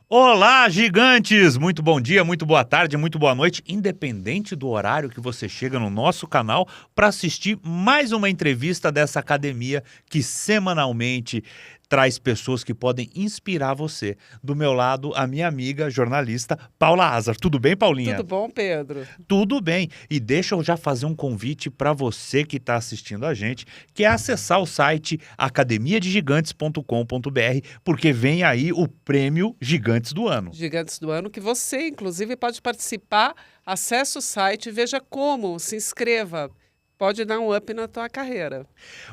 Olá, gigantes! Muito bom dia, muito boa tarde, muito boa noite, independente do horário que você chega no nosso canal para assistir mais uma entrevista dessa academia que semanalmente traz pessoas que podem inspirar você. Do meu lado, a minha amiga jornalista Paula Azar. Tudo bem, Paulinha? Tudo bom, Pedro? Tudo bem. E deixa eu já fazer um convite para você que está assistindo a gente, que é acessar o site academiadegigantes.com.br, porque vem aí o prêmio Gigantes do Ano. Gigantes do Ano, que você, inclusive, pode participar. Acesse o site, veja como, se inscreva. Pode dar um up na tua carreira.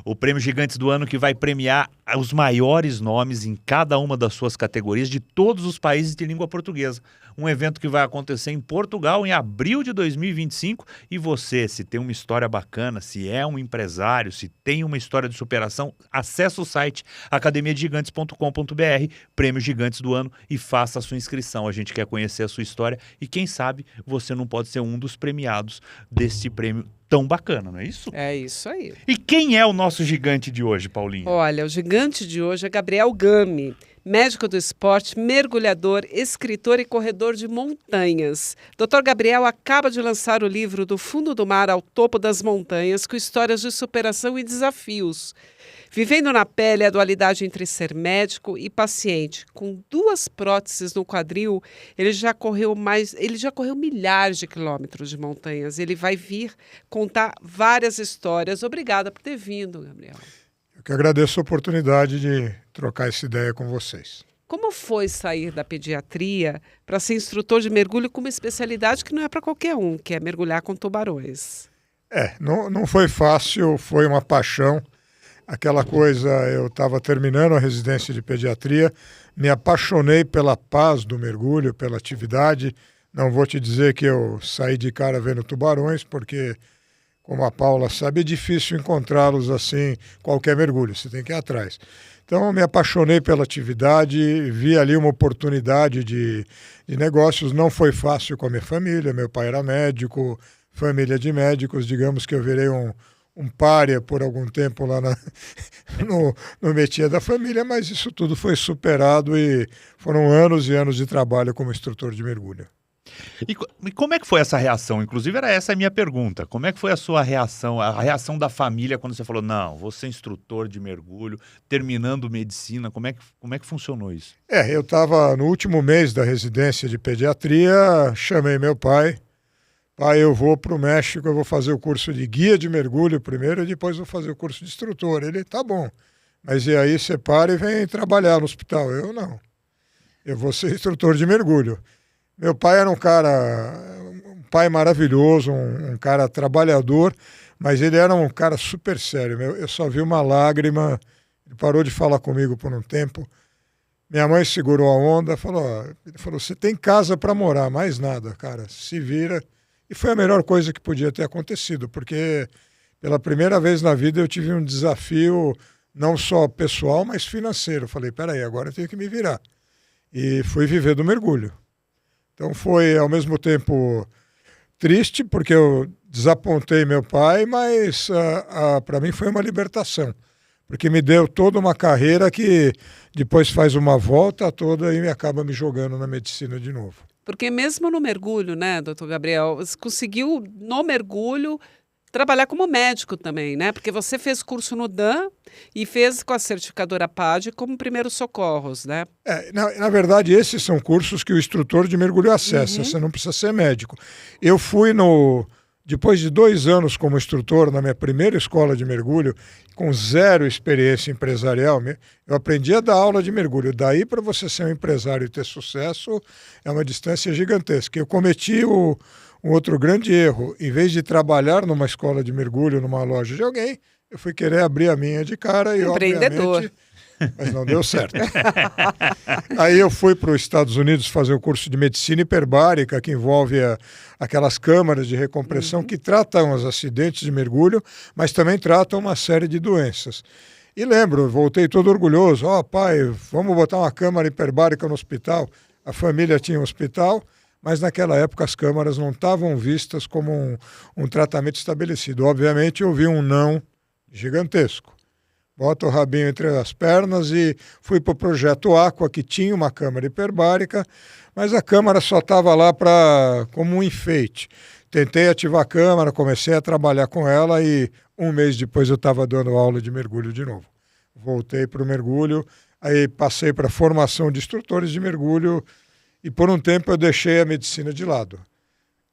O prêmio Gigantes do Ano que vai premiar os maiores nomes em cada uma das suas categorias de todos os países de língua portuguesa. Um evento que vai acontecer em Portugal em abril de 2025. E você, se tem uma história bacana, se é um empresário, se tem uma história de superação, acesse o site academiadegigantes.com.br, prêmio Gigantes do Ano, e faça a sua inscrição. A gente quer conhecer a sua história e quem sabe você não pode ser um dos premiados desse prêmio tão bacana, não é isso? É isso aí. E quem é o nosso gigante de hoje, Paulinho? Olha, o gigante de hoje é Gabriel Gami, médico do esporte, mergulhador, escritor e corredor de montanhas. Dr. Gabriel acaba de lançar o livro Do Fundo do Mar ao Topo das Montanhas, com histórias de superação e desafios. Vivendo na pele a dualidade entre ser médico e paciente, com 2 próteses no quadril, ele já correu milhares de quilômetros de montanhas. Ele vai vir contar várias histórias. Obrigada por ter vindo, Gabriel. Eu que agradeço a oportunidade de trocar essa ideia com vocês. Como foi sair da pediatria para ser instrutor de mergulho com uma especialidade que não é para qualquer um, que é mergulhar com tubarões? Não foi fácil, foi uma paixão. Aquela coisa, eu estava terminando a residência de pediatria, me apaixonei pela paz do mergulho, pela atividade. Não vou te dizer que eu saí de cara vendo tubarões, porque, como a Paula sabe, é difícil encontrá-los assim, qualquer mergulho, você tem que ir atrás. Então, eu me apaixonei pela atividade, vi ali uma oportunidade de negócios. Não foi fácil com a minha família, meu pai era médico, família de médicos, digamos que eu virei um pária por algum tempo lá no métier da família, mas isso tudo foi superado e foram anos e anos de trabalho como instrutor de mergulho. E como é que foi essa reação? Inclusive, era essa a minha pergunta. Como é que foi a sua reação, a reação da família quando você falou, não, vou ser instrutor de mergulho, terminando medicina, como é que funcionou isso? Eu estava no último mês da residência de pediatria, chamei meu pai. Pai, eu vou para o México, eu vou fazer o curso de guia de mergulho primeiro e depois vou fazer o curso de instrutor. Ele, tá bom, mas e aí você para e vem trabalhar no hospital? Eu não, eu vou ser instrutor de mergulho. Meu pai era um pai maravilhoso, um cara trabalhador, mas ele era um cara super sério. Eu só vi uma lágrima, ele parou de falar comigo por um tempo. Minha mãe segurou a onda, ele falou, você tem casa para morar, mais nada, cara, se vira. E foi a melhor coisa que podia ter acontecido, porque pela primeira vez na vida eu tive um desafio não só pessoal, mas financeiro. Falei, peraí, agora eu tenho que me virar. E fui viver do mergulho. Então foi, ao mesmo tempo, triste, porque eu desapontei meu pai, mas para mim foi uma libertação. Porque me deu toda uma carreira que depois faz uma volta toda e acaba me jogando na medicina de novo. Porque mesmo no mergulho, né, doutor Gabriel, você conseguiu, no mergulho, trabalhar como médico também, né? Porque você fez curso no DAM e fez com a certificadora PAD como primeiros socorros, né? Na verdade, esses são cursos que o instrutor de mergulho acessa, você não precisa ser médico. Eu fui depois de 2 anos como instrutor na minha primeira escola de mergulho, com 0 experiência empresarial, eu aprendi a dar aula de mergulho. Daí, para você ser um empresário e ter sucesso, é uma distância gigantesca. Eu cometi um outro grande erro. Em vez de trabalhar numa escola de mergulho, numa loja de alguém, eu fui querer abrir a minha de cara e, empreendedor. Obviamente, mas não deu certo. Aí eu fui para os Estados Unidos fazer o curso de medicina hiperbárica, que envolve aquelas câmaras de recompressão que tratam os acidentes de mergulho, mas também tratam uma série de doenças. E lembro, voltei todo orgulhoso, pai, vamos botar uma câmara hiperbárica no hospital. A família tinha um hospital, mas naquela época as câmaras não estavam vistas como um tratamento estabelecido. Obviamente eu vi um não gigantesco. Bota o rabinho entre as pernas e fui para o Projeto Aqua, que tinha uma câmara hiperbárica, mas a câmara só estava lá como um enfeite. Tentei ativar a câmara, comecei a trabalhar com ela e um mês depois eu estava dando aula de mergulho de novo. Voltei para o mergulho, aí passei para a formação de instrutores de mergulho e por um tempo eu deixei a medicina de lado.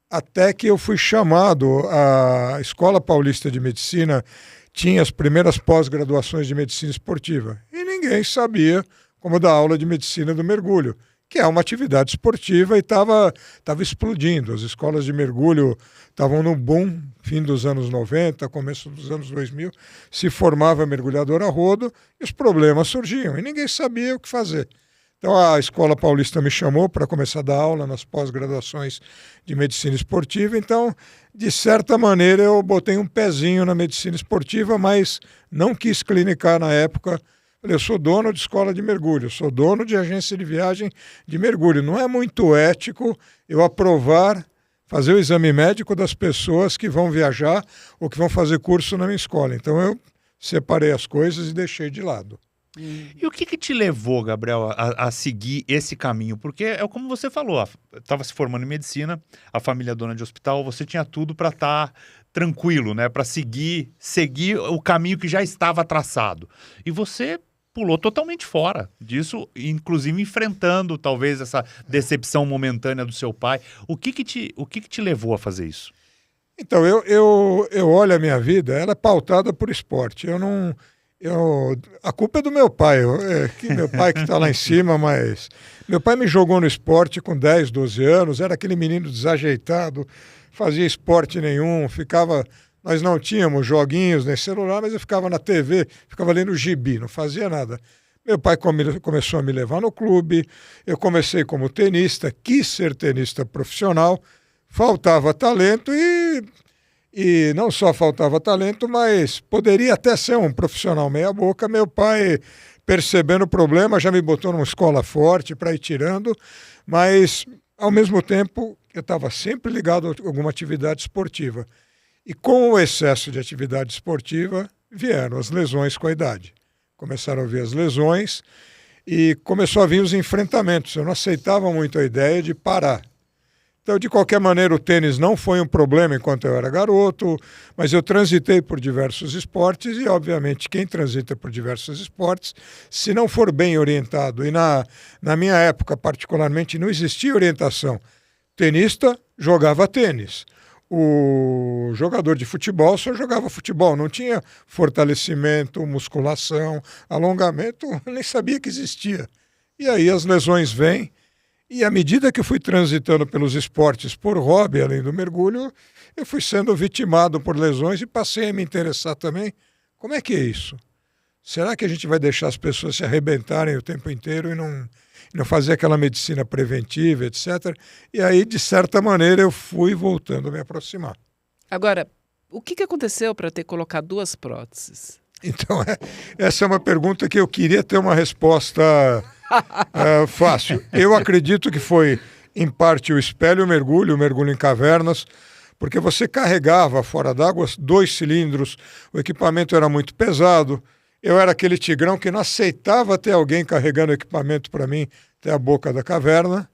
Até que eu fui chamado, a Escola Paulista de Medicina tinha as primeiras pós-graduações de medicina esportiva e ninguém sabia como dar aula de medicina do mergulho, que é uma atividade esportiva e estava explodindo. As escolas de mergulho estavam no boom, fim dos anos 90, começo dos anos 2000, se formava mergulhador a rodo e os problemas surgiam e ninguém sabia o que fazer. Então a Escola Paulista me chamou para começar a dar aula nas pós-graduações de medicina esportiva. Então, de certa maneira, eu botei um pezinho na medicina esportiva, mas não quis clinicar na época. Eu sou dono de escola de mergulho, sou dono de agência de viagem de mergulho. Não é muito ético eu aprovar, fazer o exame médico das pessoas que vão viajar ou que vão fazer curso na minha escola. Então eu separei as coisas e deixei de lado. E o que te levou, Gabriel, a seguir esse caminho? Porque é como você falou, estava se formando em medicina, a família dona de hospital, você tinha tudo para estar tranquilo, né? Para seguir o caminho que já estava traçado. E você pulou totalmente fora disso, inclusive enfrentando talvez essa decepção momentânea do seu pai. O que te levou a fazer isso? Então, eu olho a minha vida, ela é pautada por esporte. A culpa é do meu pai, meu pai que está lá em cima, mas meu pai me jogou no esporte com 10, 12 anos, era aquele menino desajeitado, fazia esporte nenhum, nós não tínhamos joguinhos nem celular, mas eu ficava na TV, ficava lendo gibi, não fazia nada. Meu pai começou a me levar no clube, eu comecei como tenista, quis ser tenista profissional, faltava talento e não só faltava talento, mas poderia até ser um profissional meia-boca. Meu pai, percebendo o problema, já me botou numa escola forte para ir tirando, mas, ao mesmo tempo, eu estava sempre ligado a alguma atividade esportiva. E com o excesso de atividade esportiva, vieram as lesões com a idade. Começaram a vir as lesões e começou a vir os enfrentamentos. Eu não aceitava muito a ideia de parar. Então, de qualquer maneira, o tênis não foi um problema enquanto eu era garoto, mas eu transitei por diversos esportes e, obviamente, quem transita por diversos esportes, se não for bem orientado, e na minha época, particularmente, não existia orientação. Tenista jogava tênis. O jogador de futebol só jogava futebol, não tinha fortalecimento, musculação, alongamento, nem sabia que existia. E aí as lesões vêm. E à medida que eu fui transitando pelos esportes por hobby, além do mergulho, eu fui sendo vitimado por lesões e passei a me interessar também. Como é que é isso? Será que a gente vai deixar as pessoas se arrebentarem o tempo inteiro e não fazer aquela medicina preventiva, etc. E aí, de certa maneira, eu fui voltando a me aproximar. Agora, o que aconteceu para ter colocado 2 próteses? Então, essa é uma pergunta que eu queria ter uma resposta fácil. Eu acredito que foi, em parte, o espelho o mergulho em cavernas, porque você carregava fora d'água 2 cilindros, o equipamento era muito pesado. Eu era aquele tigrão que não aceitava ter alguém carregando equipamento para mim até a boca da caverna.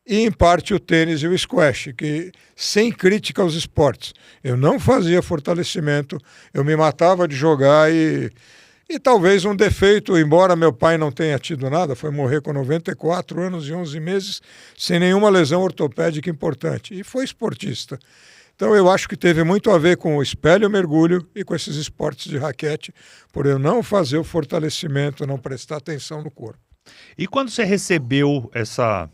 E, em parte, o tênis e o squash, que, sem crítica aos esportes, eu não fazia fortalecimento, eu me matava de jogar e talvez um defeito, embora meu pai não tenha tido nada, foi morrer com 94 anos e 11 meses, sem nenhuma lesão ortopédica importante, e foi esportista. Então eu acho que teve muito a ver com o espelho e o mergulho e com esses esportes de raquete, por eu não fazer o fortalecimento, não prestar atenção no corpo. E quando você recebeu essa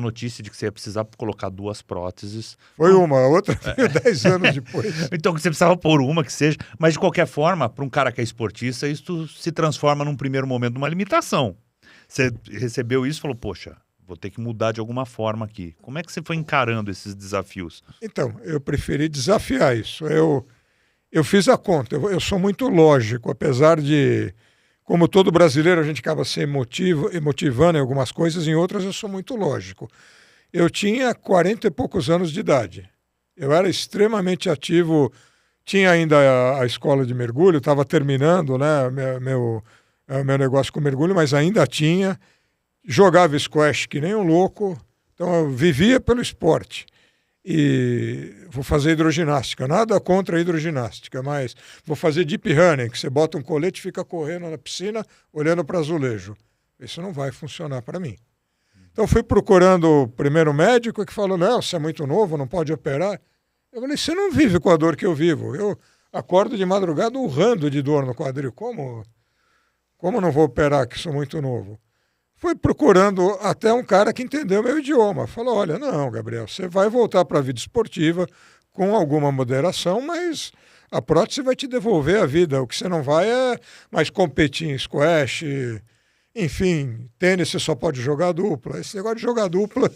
notícia de que você ia precisar colocar 2 próteses... Foi uma, a outra veio 10 anos depois. Então você precisava pôr uma que seja, mas de qualquer forma, para um cara que é esportista, isso se transforma num primeiro momento numa limitação. Você recebeu isso e falou, poxa, vou ter que mudar de alguma forma aqui. Como é que você foi encarando esses desafios? Então, eu preferi desafiar isso. Eu fiz a conta, eu sou muito lógico, apesar de... Como todo brasileiro, a gente acaba se emotivando em algumas coisas, em outras eu sou muito lógico. Eu tinha 40 e poucos anos de idade. Eu era extremamente ativo, tinha ainda a escola de mergulho, estava terminando, né, meu negócio com mergulho, mas ainda tinha. Jogava squash que nem um louco, então eu vivia pelo esporte. E vou fazer hidroginástica, nada contra a hidroginástica, mas vou fazer deep running, que você bota um colete e fica correndo na piscina, olhando para azulejo. Isso não vai funcionar para mim. Então fui procurando o primeiro médico que falou, não, você é muito novo, não pode operar. Eu falei, você não vive com a dor que eu vivo. Eu acordo de madrugada urrando de dor no quadril. Como não vou operar que sou muito novo? Fui procurando até um cara que entendeu meu idioma. Falou, olha, não, Gabriel, você vai voltar para a vida esportiva com alguma moderação, mas a prótese vai te devolver a vida. O que você não vai é mais competir em squash, enfim, tênis você só pode jogar dupla. Esse negócio de jogar dupla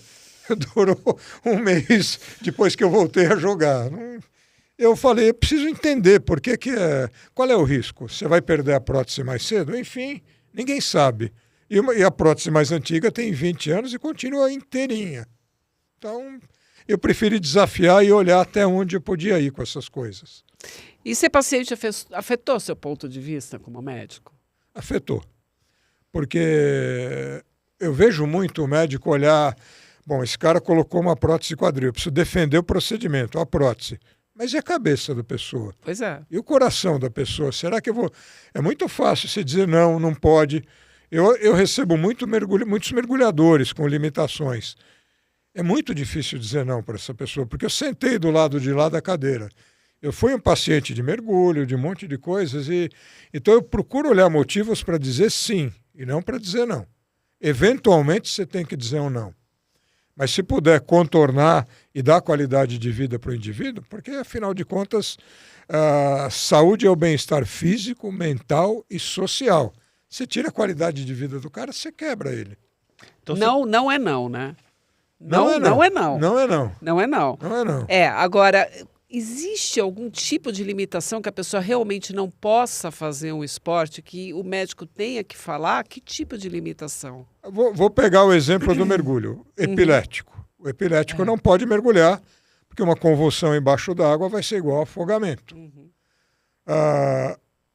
durou um mês depois que eu voltei a jogar. Eu falei, eu preciso entender qual é o risco. Você vai perder a prótese mais cedo? Enfim, ninguém sabe. E a prótese mais antiga tem 20 anos e continua inteirinha. Então, eu preferi desafiar e olhar até onde eu podia ir com essas coisas. E ser paciente afetou seu ponto de vista como médico? Afetou. Porque eu vejo muito o médico olhar, bom, esse cara colocou uma prótese de quadril, eu preciso defender o procedimento, a prótese. Mas e a cabeça da pessoa? Pois é. E o coração da pessoa? Será que eu vou... É muito fácil você dizer não, não pode... Eu recebo muitos mergulhadores com limitações. É muito difícil dizer não para essa pessoa, porque eu sentei do lado de lá da cadeira. Eu fui um paciente de mergulho, de um monte de coisas, então eu procuro olhar motivos para dizer sim e não para dizer não. Eventualmente você tem que dizer um não. Mas se puder contornar e dar qualidade de vida para o indivíduo, porque afinal de contas, a saúde é o bem-estar físico, mental e social. Você tira a qualidade de vida do cara, você quebra ele. Então, não é não, né? Não é não. Não é não. Não é não. Não é não. Não é não. Agora, existe algum tipo de limitação que a pessoa realmente não possa fazer um esporte, que o médico tenha que falar? Que tipo de limitação? Vou pegar o exemplo do mergulho. Epilético. O epilético não pode mergulhar, porque uma convulsão embaixo d'água vai ser igual a afogamento.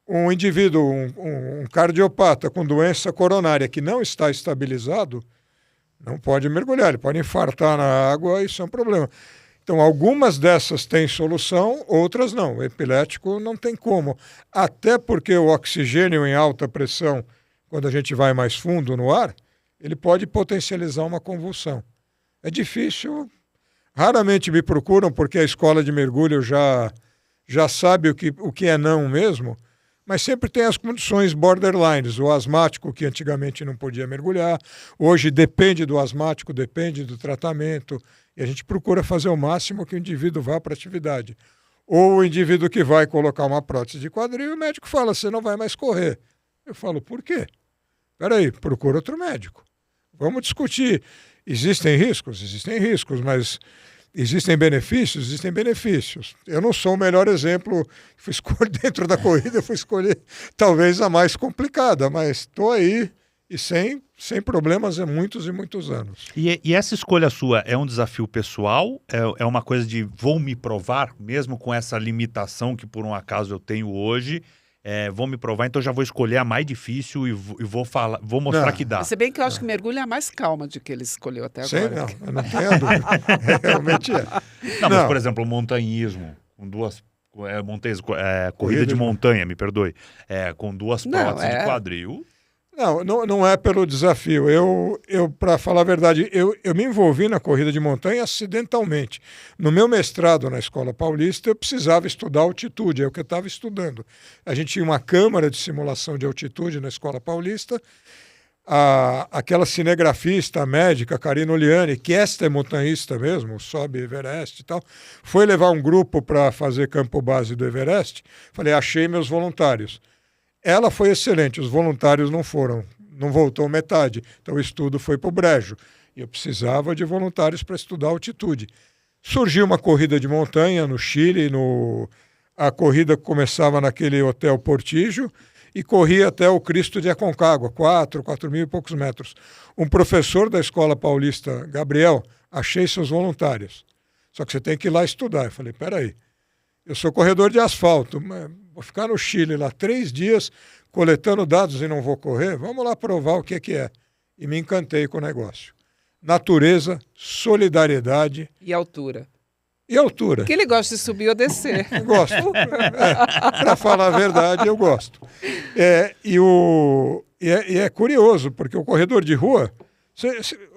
Um indivíduo, um cardiopata com doença coronária que não está estabilizado, não pode mergulhar, ele pode infartar na água, isso é um problema. Então, algumas dessas têm solução, outras não. O epilético não tem como. Até porque o oxigênio em alta pressão, quando a gente vai mais fundo no ar, ele pode potencializar uma convulsão. É difícil. Raramente me procuram, porque a escola de mergulho já sabe o que é não mesmo, mas sempre tem as condições borderlines. O asmático, que antigamente não podia mergulhar, hoje depende do asmático, depende do tratamento, e a gente procura fazer o máximo que o indivíduo vá para a atividade. Ou o indivíduo que vai colocar uma prótese de quadril, o médico fala, você não vai mais correr. Eu falo, por quê? Espera aí, procura outro médico. Vamos discutir. Existem riscos? Existem riscos, mas... Existem benefícios? Existem benefícios. Eu não sou o melhor exemplo, fui escolher dentro da corrida, eu fui escolher talvez a mais complicada, mas estou aí e sem problemas há muitos e muitos anos. E essa escolha sua é um desafio pessoal? É uma coisa de vou me provar, mesmo com essa limitação que por um acaso eu tenho hoje? Vou me provar, então já vou escolher a mais difícil e vou mostrar que dá. Se bem que eu acho que mergulho é a mais calma de que ele escolheu até agora. Sim, não tenho dúvida. Realmente é. Não, mas, por exemplo, o montanhismo, com duas... corrida de montanha, me perdoe. Com duas próteses de quadril... Não é pelo desafio. Eu para falar a verdade, eu me envolvi na corrida de montanha acidentalmente. No meu mestrado na Escola Paulista, eu precisava estudar altitude, é o que eu estava estudando. A gente tinha uma câmara de simulação de altitude na Escola Paulista. Aquela cinegrafista médica, Karina Oliani, que esta é montanhista mesmo, sobe Everest e tal, foi levar um grupo para fazer campo base do Everest. Falei, achei meus voluntários. Ela foi excelente, os voluntários não foram, não voltou metade, então o estudo foi para o brejo. E eu precisava de voluntários para estudar altitude. Surgiu uma corrida de montanha no Chile, a corrida começava naquele Hotel Portijo e corria até o Cristo de Aconcagua, 4.000 e poucos metros. Um professor da Escola Paulista, Gabriel, achei seus voluntários. Só que você tem que ir lá estudar. Eu falei, peraí, Eu sou corredor de asfalto, mas vou ficar no Chile lá 3 dias coletando dados e não vou correr? Vamos lá provar o que é. E me encantei com o negócio. Natureza, solidariedade. E altura. E altura. Porque ele gosta de subir ou descer. Gosto. Para falar a verdade, eu gosto. E é curioso, porque o corredor de rua,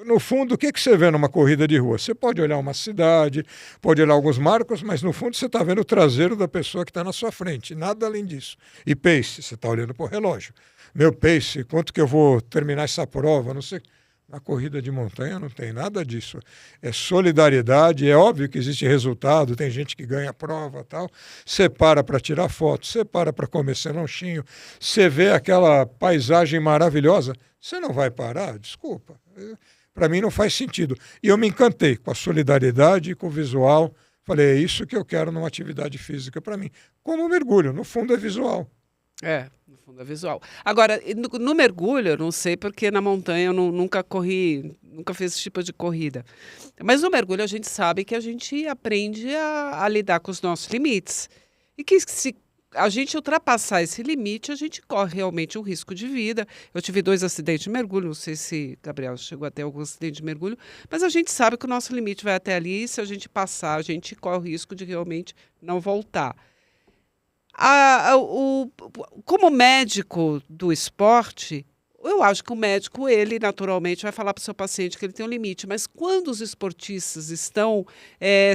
no fundo, o que você vê numa corrida de rua? Você pode olhar uma cidade, pode olhar alguns marcos, mas no fundo você está vendo o traseiro da pessoa que está na sua frente, nada além disso. E pace, você está olhando para o relógio. Meu pace, quanto que eu vou terminar essa prova, não sei. Na corrida de montanha não tem nada disso. É solidariedade, é óbvio que existe resultado, tem gente que ganha a prova e tal. Você para tirar foto, você para comer seu lanchinho, você vê aquela paisagem maravilhosa, você não vai parar? Desculpa. Para mim não faz sentido. E eu me encantei com a solidariedade, com o visual. Falei, é isso que eu quero numa atividade física para mim. Como o mergulho, no fundo é visual. No fundo é visual. Agora, no mergulho, eu não sei porque na montanha eu nunca corri, nunca fiz esse tipo de corrida. Mas no mergulho a gente sabe que a gente aprende a lidar com os nossos limites. E que se a gente ultrapassar esse limite, a gente corre realmente um risco de vida. Eu tive 2 acidentes de mergulho, não sei se Gabriel chegou a ter algum acidente de mergulho, mas a gente sabe que o nosso limite vai até ali e se a gente passar, a gente corre o risco de realmente não voltar. Como médico do esporte, eu acho que o médico, ele naturalmente vai falar para o seu paciente que ele tem um limite, mas quando os esportistas estão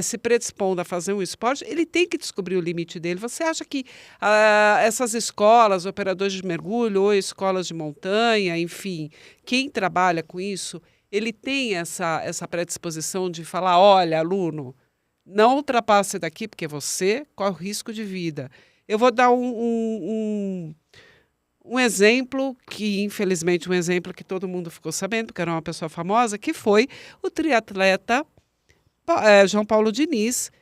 se predispondo a fazer um esporte, ele tem que descobrir o limite dele. Você acha que essas escolas, operadores de mergulho ou escolas de montanha, enfim, quem trabalha com isso, ele tem essa predisposição de falar, olha, aluno, não ultrapasse daqui porque você corre risco de vida. Eu vou dar um exemplo, que infelizmente um exemplo que todo mundo ficou sabendo, porque era uma pessoa famosa, que foi o triatleta João Paulo Diniz,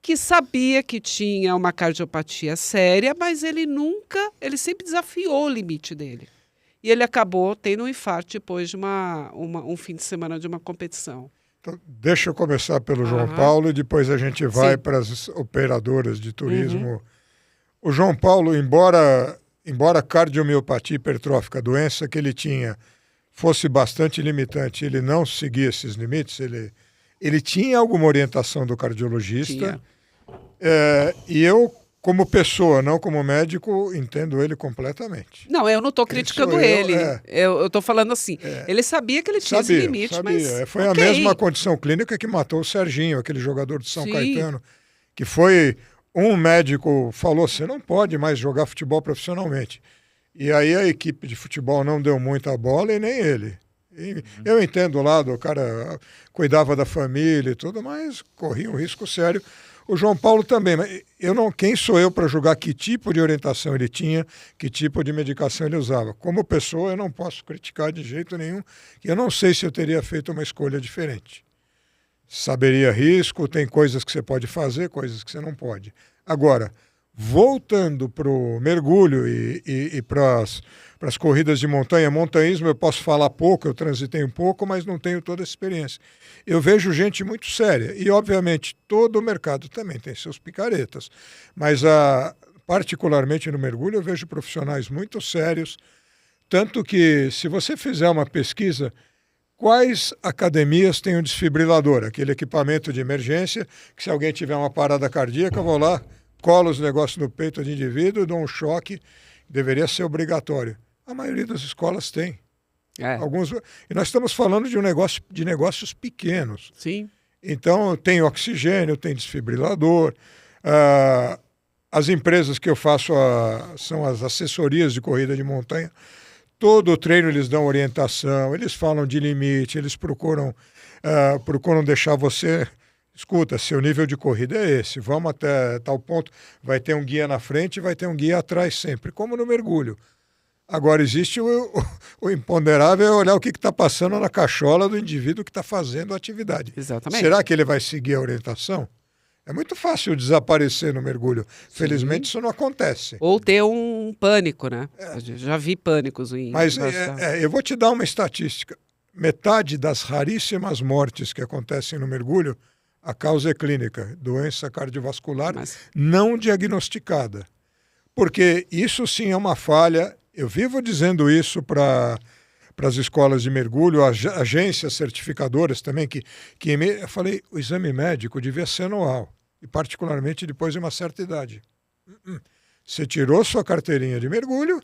que sabia que tinha uma cardiopatia séria, mas ele sempre desafiou o limite dele. E ele acabou tendo um infarto depois de um fim de semana de uma competição. Então, deixa eu começar pelo João Paulo e depois a gente vai para as operadoras de turismo. O João Paulo, embora a cardiomiopatia hipertrófica, a doença que ele tinha, fosse bastante limitante, ele não seguia esses limites, ele tinha alguma orientação do cardiologista. E eu, como pessoa, não como médico, entendo ele completamente. Não, eu não estou criticando ele. Eu estou falando assim, ele sabia que ele tinha esse limite, mas... Foi a mesma condição clínica que matou o Serginho, aquele jogador de São Caetano, que foi... Um médico falou, você não pode mais jogar futebol profissionalmente. E aí a equipe de futebol não deu muita bola e nem ele. Eu entendo o lado, o cara cuidava da família e tudo, mas corria um risco sério. O João Paulo também. Mas quem sou eu para julgar que tipo de orientação ele tinha, que tipo de medicação ele usava? Como pessoa, eu não posso criticar de jeito nenhum. Eu não sei se eu teria feito uma escolha diferente. Saberia risco, tem coisas que você pode fazer, coisas que você não pode. Agora, voltando para o mergulho e para as corridas de montanha, montanhismo eu posso falar pouco, eu transitei um pouco, mas não tenho toda a experiência. Eu vejo gente muito séria e, obviamente, todo o mercado também tem seus picaretas, mas particularmente no mergulho eu vejo profissionais muito sérios, tanto que se você fizer uma pesquisa... Quais academias têm um desfibrilador? Aquele equipamento de emergência, que se alguém tiver uma parada cardíaca, eu vou lá, colo os negócios no peito do indivíduo, dou um choque, deveria ser obrigatório. A maioria das escolas tem. E nós estamos falando de negócios pequenos. Sim. Então, tem oxigênio, tem desfibrilador. As empresas que eu faço são as assessorias de corrida de montanha. Todo o treino eles dão orientação, eles falam de limite, eles procuram deixar você... Escuta, seu nível de corrida é esse, vamos até tal ponto, vai ter um guia na frente e vai ter um guia atrás sempre, como no mergulho. Agora, existe o imponderável é olhar o que está passando na cachola do indivíduo que está fazendo a atividade. Exatamente. Será que ele vai seguir a orientação? É muito fácil desaparecer no mergulho. Felizmente, isso não acontece. Ou ter um pânico, né? Já vi pânicos. Mas eu vou te dar uma estatística. Metade das raríssimas mortes que acontecem no mergulho A causa é clínica, doença cardiovascular não diagnosticada. Porque isso sim é uma falha. Eu vivo dizendo isso para as escolas de mergulho, agências certificadoras também, eu falei, o exame médico devia ser anual, e particularmente depois de uma certa idade. Você tirou sua carteirinha de mergulho,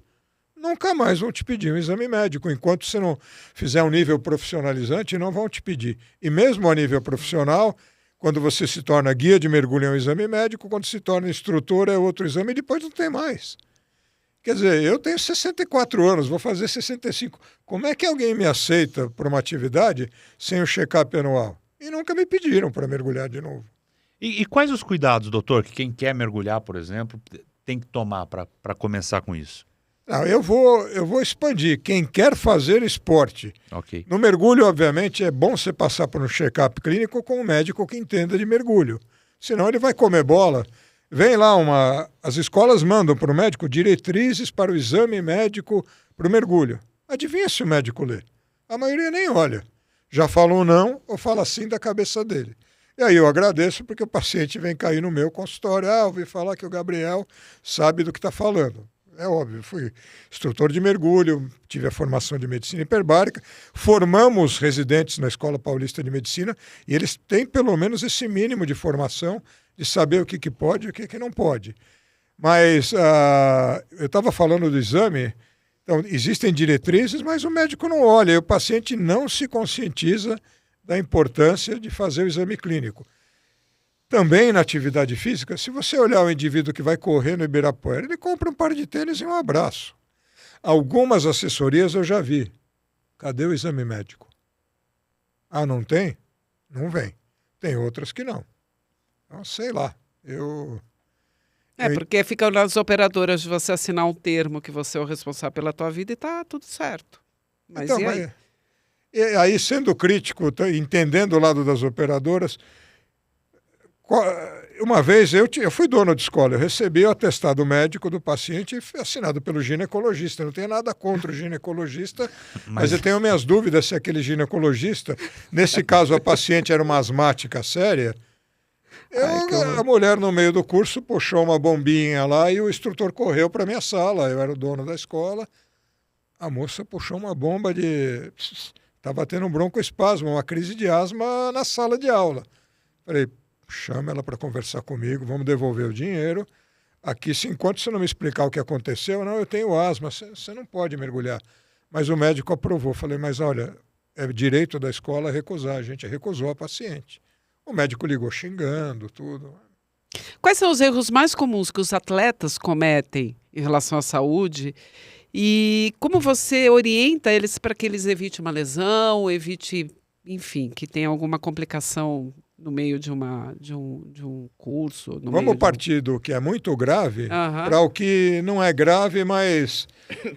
nunca mais vão te pedir um exame médico. Enquanto você não fizer um nível profissionalizante, não vão te pedir. E mesmo a nível profissional, quando você se torna guia de mergulho é um exame médico, quando se torna instrutor é outro exame e depois não tem mais. Quer dizer, eu tenho 64 anos, vou fazer 65. Como é que alguém me aceita para uma atividade sem o check-up anual? E nunca me pediram para mergulhar de novo. E quais os cuidados, doutor, que quem quer mergulhar, por exemplo, tem que tomar para começar com isso? Não, eu vou expandir. Quem quer fazer esporte. Okay. No mergulho, obviamente, é bom você passar por um check-up clínico com um médico que entenda de mergulho. Senão ele vai comer bola. Vem lá, as escolas mandam para o médico diretrizes para o exame médico para o mergulho. Adivinha se o médico lê? A maioria nem olha. Já fala um não ou fala sim da cabeça dele. E aí eu agradeço porque o paciente vem cair no meu consultório. Ouvi falar que o Gabriel sabe do que está falando. É óbvio, fui instrutor de mergulho, tive a formação de medicina hiperbárica, formamos residentes na Escola Paulista de Medicina e eles têm pelo menos esse mínimo de formação de saber o que pode e o que não pode. Mas eu estava falando do exame, então existem diretrizes, mas o médico não olha, e o paciente não se conscientiza da importância de fazer o exame clínico. Também na atividade física, se você olhar o indivíduo que vai correr no Ibirapuera, ele compra um par de tênis e um abraço. Algumas assessorias eu já vi. Cadê o exame médico? Ah, não tem? Não vem. Tem outras que não. Então, sei lá. Porque ficam nas operadoras de você assinar um termo que você é o responsável pela tua vida e tá tudo certo. Mas então, e aí? E aí, sendo crítico, entendendo o lado das operadoras, uma vez eu fui dono de escola, eu recebi o atestado médico do paciente assinado pelo ginecologista. Eu não tenho nada contra o ginecologista, mas eu tenho minhas dúvidas se aquele ginecologista, nesse caso a paciente era uma asmática séria. A mulher no meio do curso puxou uma bombinha lá e o instrutor correu para minha sala. Eu era o dono da escola. A moça puxou uma bomba estava tendo um broncoespasmo, uma crise de asma na sala de aula. Falei, chama ela para conversar comigo, vamos devolver o dinheiro. Aqui, enquanto você não me explicar o que aconteceu, não, eu tenho asma, você não pode mergulhar. Mas o médico aprovou. Falei, mas olha, é direito da escola recusar. A gente recusou a paciente. O médico ligou xingando, tudo. Quais são os erros mais comuns que os atletas cometem em relação à saúde? E como você orienta eles para que eles evitem uma lesão, enfim, que tenha alguma complicação no meio de um curso? Vamos partir do que é muito grave para o que não é grave, mas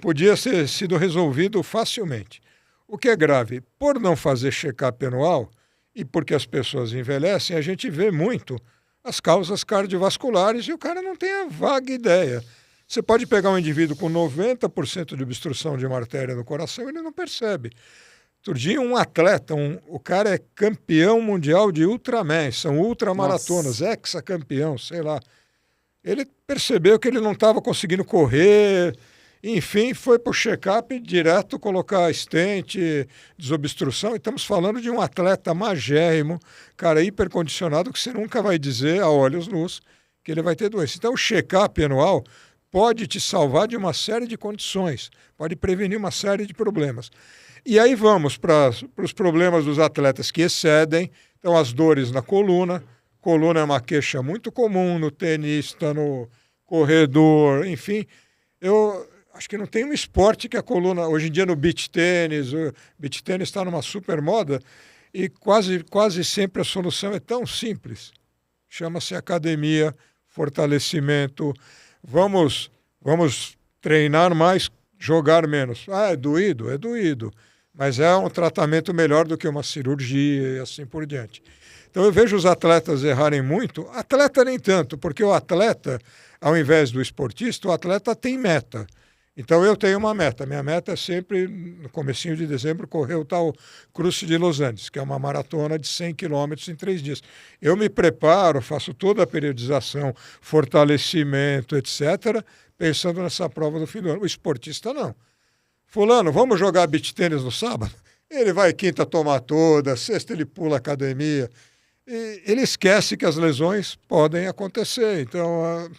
podia ter sido resolvido facilmente. O que é grave? Por não fazer check-up anual e porque as pessoas envelhecem, a gente vê muito as causas cardiovasculares e o cara não tem a vaga ideia. Você pode pegar um indivíduo com 90% de obstrução de uma artéria no coração e ele não percebe. Outro dia, um atleta, o cara é campeão mundial de Ultraman, são ultramaratonas, ex-campeão, sei lá. Ele percebeu que ele não estava conseguindo correr, enfim, foi para o check-up direto colocar stent, desobstrução. E estamos falando de um atleta magérrimo, cara hipercondicionado, que você nunca vai dizer a olhos nus que ele vai ter doença. Então, o check-up anual pode te salvar de uma série de condições, pode prevenir uma série de problemas. E aí vamos para os problemas dos atletas que excedem, então as dores na coluna. Coluna é uma queixa muito comum no tenista, no corredor, enfim. Eu acho que não tem um esporte que a coluna... Hoje em dia no beach tênis, o beach tênis está numa super moda e quase sempre a solução é tão simples. Chama-se academia, fortalecimento. Vamos treinar mais, jogar menos. É doído? É doído. Mas é um tratamento melhor do que uma cirurgia e assim por diante. Então eu vejo os atletas errarem muito. Atleta nem tanto, porque o atleta, ao invés do esportista, o atleta tem meta. Então eu tenho uma meta. Minha meta é sempre, no comecinho de dezembro, correr o tal Cruce de Los Andes, que é uma maratona de 100 quilômetros em 3 dias. Eu me preparo, faço toda a periodização, fortalecimento, etc., pensando nessa prova do fim do ano. O esportista não. Fulano, vamos jogar beach tênis no sábado? Ele vai quinta tomar toda, sexta ele pula a academia. E ele esquece que as lesões podem acontecer. Então,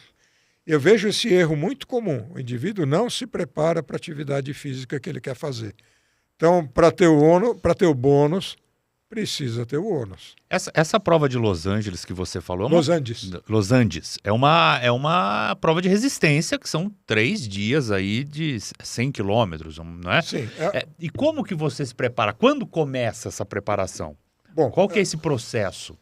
eu vejo esse erro muito comum. O indivíduo não se prepara para a atividade física que ele quer fazer. Então, para ter o bônus, precisa ter o ônus. Essa prova de Los Angeles que você falou... Los Andes. Los Andes. É uma prova de resistência, que são 3 dias aí de 100 quilômetros, não é? Sim. E como que você se prepara? Quando começa essa preparação? Bom, qual que é esse processo?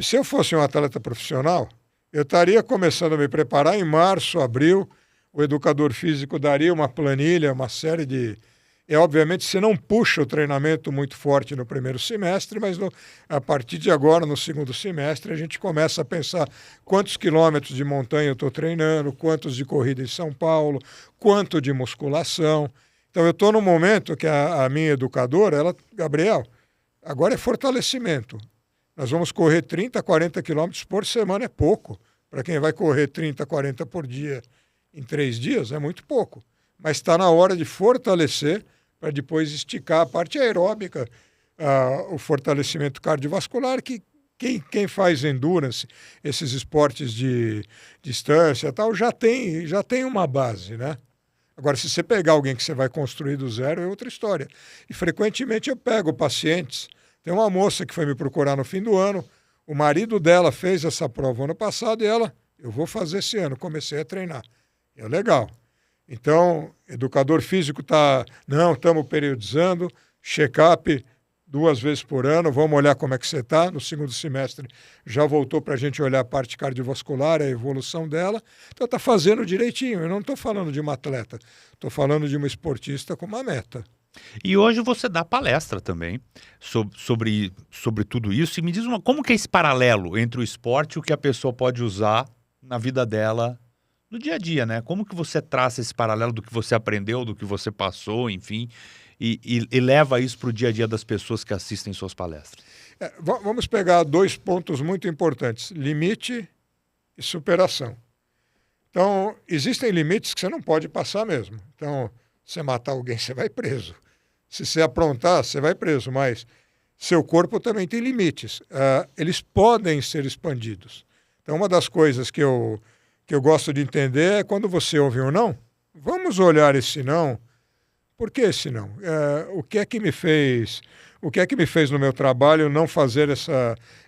Se eu fosse um atleta profissional, eu estaria começando a me preparar em março, abril. O educador físico daria uma planilha, uma série de... obviamente, você não puxa o treinamento muito forte no primeiro semestre, mas a partir de agora, no segundo semestre, a gente começa a pensar quantos quilômetros de montanha eu estou treinando, quantos de corrida em São Paulo, quanto de musculação. Então, eu estou no momento que a minha educadora, Gabriel, agora é fortalecimento. Nós vamos correr 30, 40 quilômetros por semana, é pouco. Para quem vai correr 30, 40 por dia em 3 dias, é muito pouco. Mas está na hora de fortalecer para depois esticar a parte aeróbica, o fortalecimento cardiovascular, que quem faz endurance, esses esportes de distância e tal, já tem uma base, né? Agora, se você pegar alguém que você vai construir do zero, é outra história. E frequentemente eu pego pacientes. Tem uma moça que foi me procurar no fim do ano, o marido dela fez essa prova ano passado e eu vou fazer esse ano, comecei a treinar. Legal. Então, educador físico estamos periodizando, check-up 2 vezes por ano, vamos olhar como é que você está. No segundo semestre já voltou para a gente olhar a parte cardiovascular, a evolução dela. Então, está fazendo direitinho. Eu não estou falando de uma atleta, estou falando de uma esportista com uma meta. E hoje você dá palestra também sobre tudo isso. E me diz como que é esse paralelo entre o esporte e o que a pessoa pode usar na vida dela no dia a dia, né? Como que você traça esse paralelo do que você aprendeu, do que você passou, enfim, e leva isso para o dia a dia das pessoas que assistem suas palestras? Vamos pegar 2 pontos muito importantes: limite e superação. Então, existem limites que você não pode passar mesmo. Então, você matar alguém, você vai preso. Se você aprontar, você vai preso, mas seu corpo também tem limites. Eles podem ser expandidos. Então, uma das coisas que eu gosto de entender é quando você ouve um não, vamos olhar esse não. Por que esse não? O que é que me fez no meu trabalho não fazer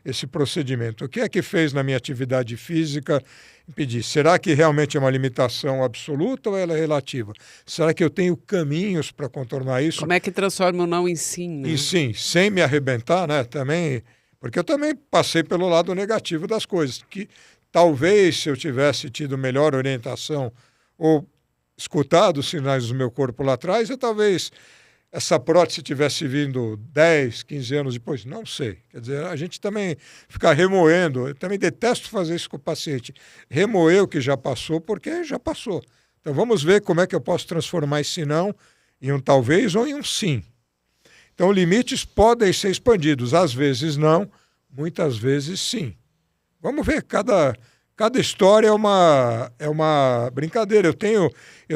esse procedimento? O que é que fez na minha atividade física impedir? Será que realmente é uma limitação absoluta ou ela é relativa? Será que eu tenho caminhos para contornar isso? Como é que transforma o não em sim, né? E sim, sem me arrebentar, né? Também, porque eu também passei pelo lado negativo das coisas, que talvez se eu tivesse tido melhor orientação ou escutado os sinais do meu corpo lá atrás, talvez essa prótese tivesse vindo 10, 15 anos depois. Não sei. Quer dizer, a gente também fica remoendo. Eu também detesto fazer isso com o paciente. Remoer o que já passou, porque já passou. Então vamos ver como é que eu posso transformar esse não em um talvez ou em um sim. Então limites podem ser expandidos. Às vezes não, muitas vezes sim. Vamos ver, cada história é uma brincadeira. Eu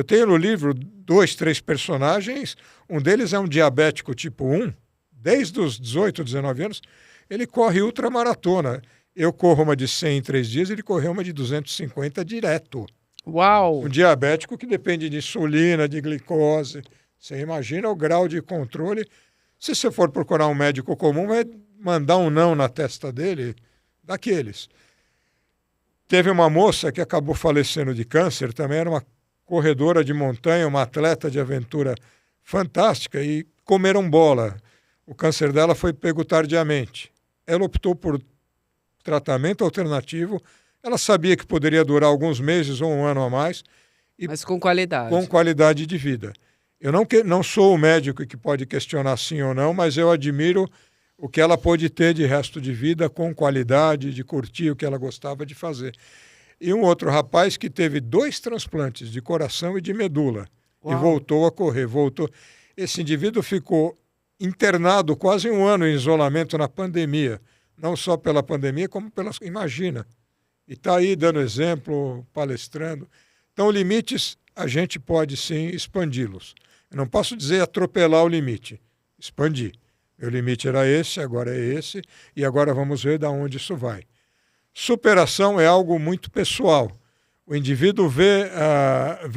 tenho no livro 2, 3 personagens, um deles é um diabético tipo 1, desde os 18, 19 anos, ele corre ultramaratona. Eu corro uma de 100 em 3 dias, ele correu uma de 250 direto. Uau! Um diabético que depende de insulina, de glicose. Você imagina o grau de controle. Se você for procurar um médico comum, vai mandar um não na testa dele, daqueles. Teve uma moça que acabou falecendo de câncer, também era uma corredora de montanha, uma atleta de aventura fantástica, e comeram bola. O câncer dela foi pego tardiamente. Ela optou por tratamento alternativo. Ela sabia que poderia durar alguns meses ou um ano a mais. Mas com qualidade. Com qualidade de vida. Eu não sou o médico que pode questionar sim ou não, mas eu admiro o que ela pôde ter de resto de vida com qualidade, de curtir o que ela gostava de fazer. E um outro rapaz que teve 2 transplantes de coração e de medula. Uau. E voltou a correr, voltou. Esse indivíduo ficou internado quase 1 ano em isolamento na pandemia. Não só pela pandemia, como pela... Imagina. E está aí dando exemplo, palestrando. Então, limites, a gente pode sim expandi-los. Eu não posso dizer atropelar o limite. Expandir. Meu limite era esse, agora é esse, e agora vamos ver de onde isso vai. Superação é algo muito pessoal. O indivíduo vê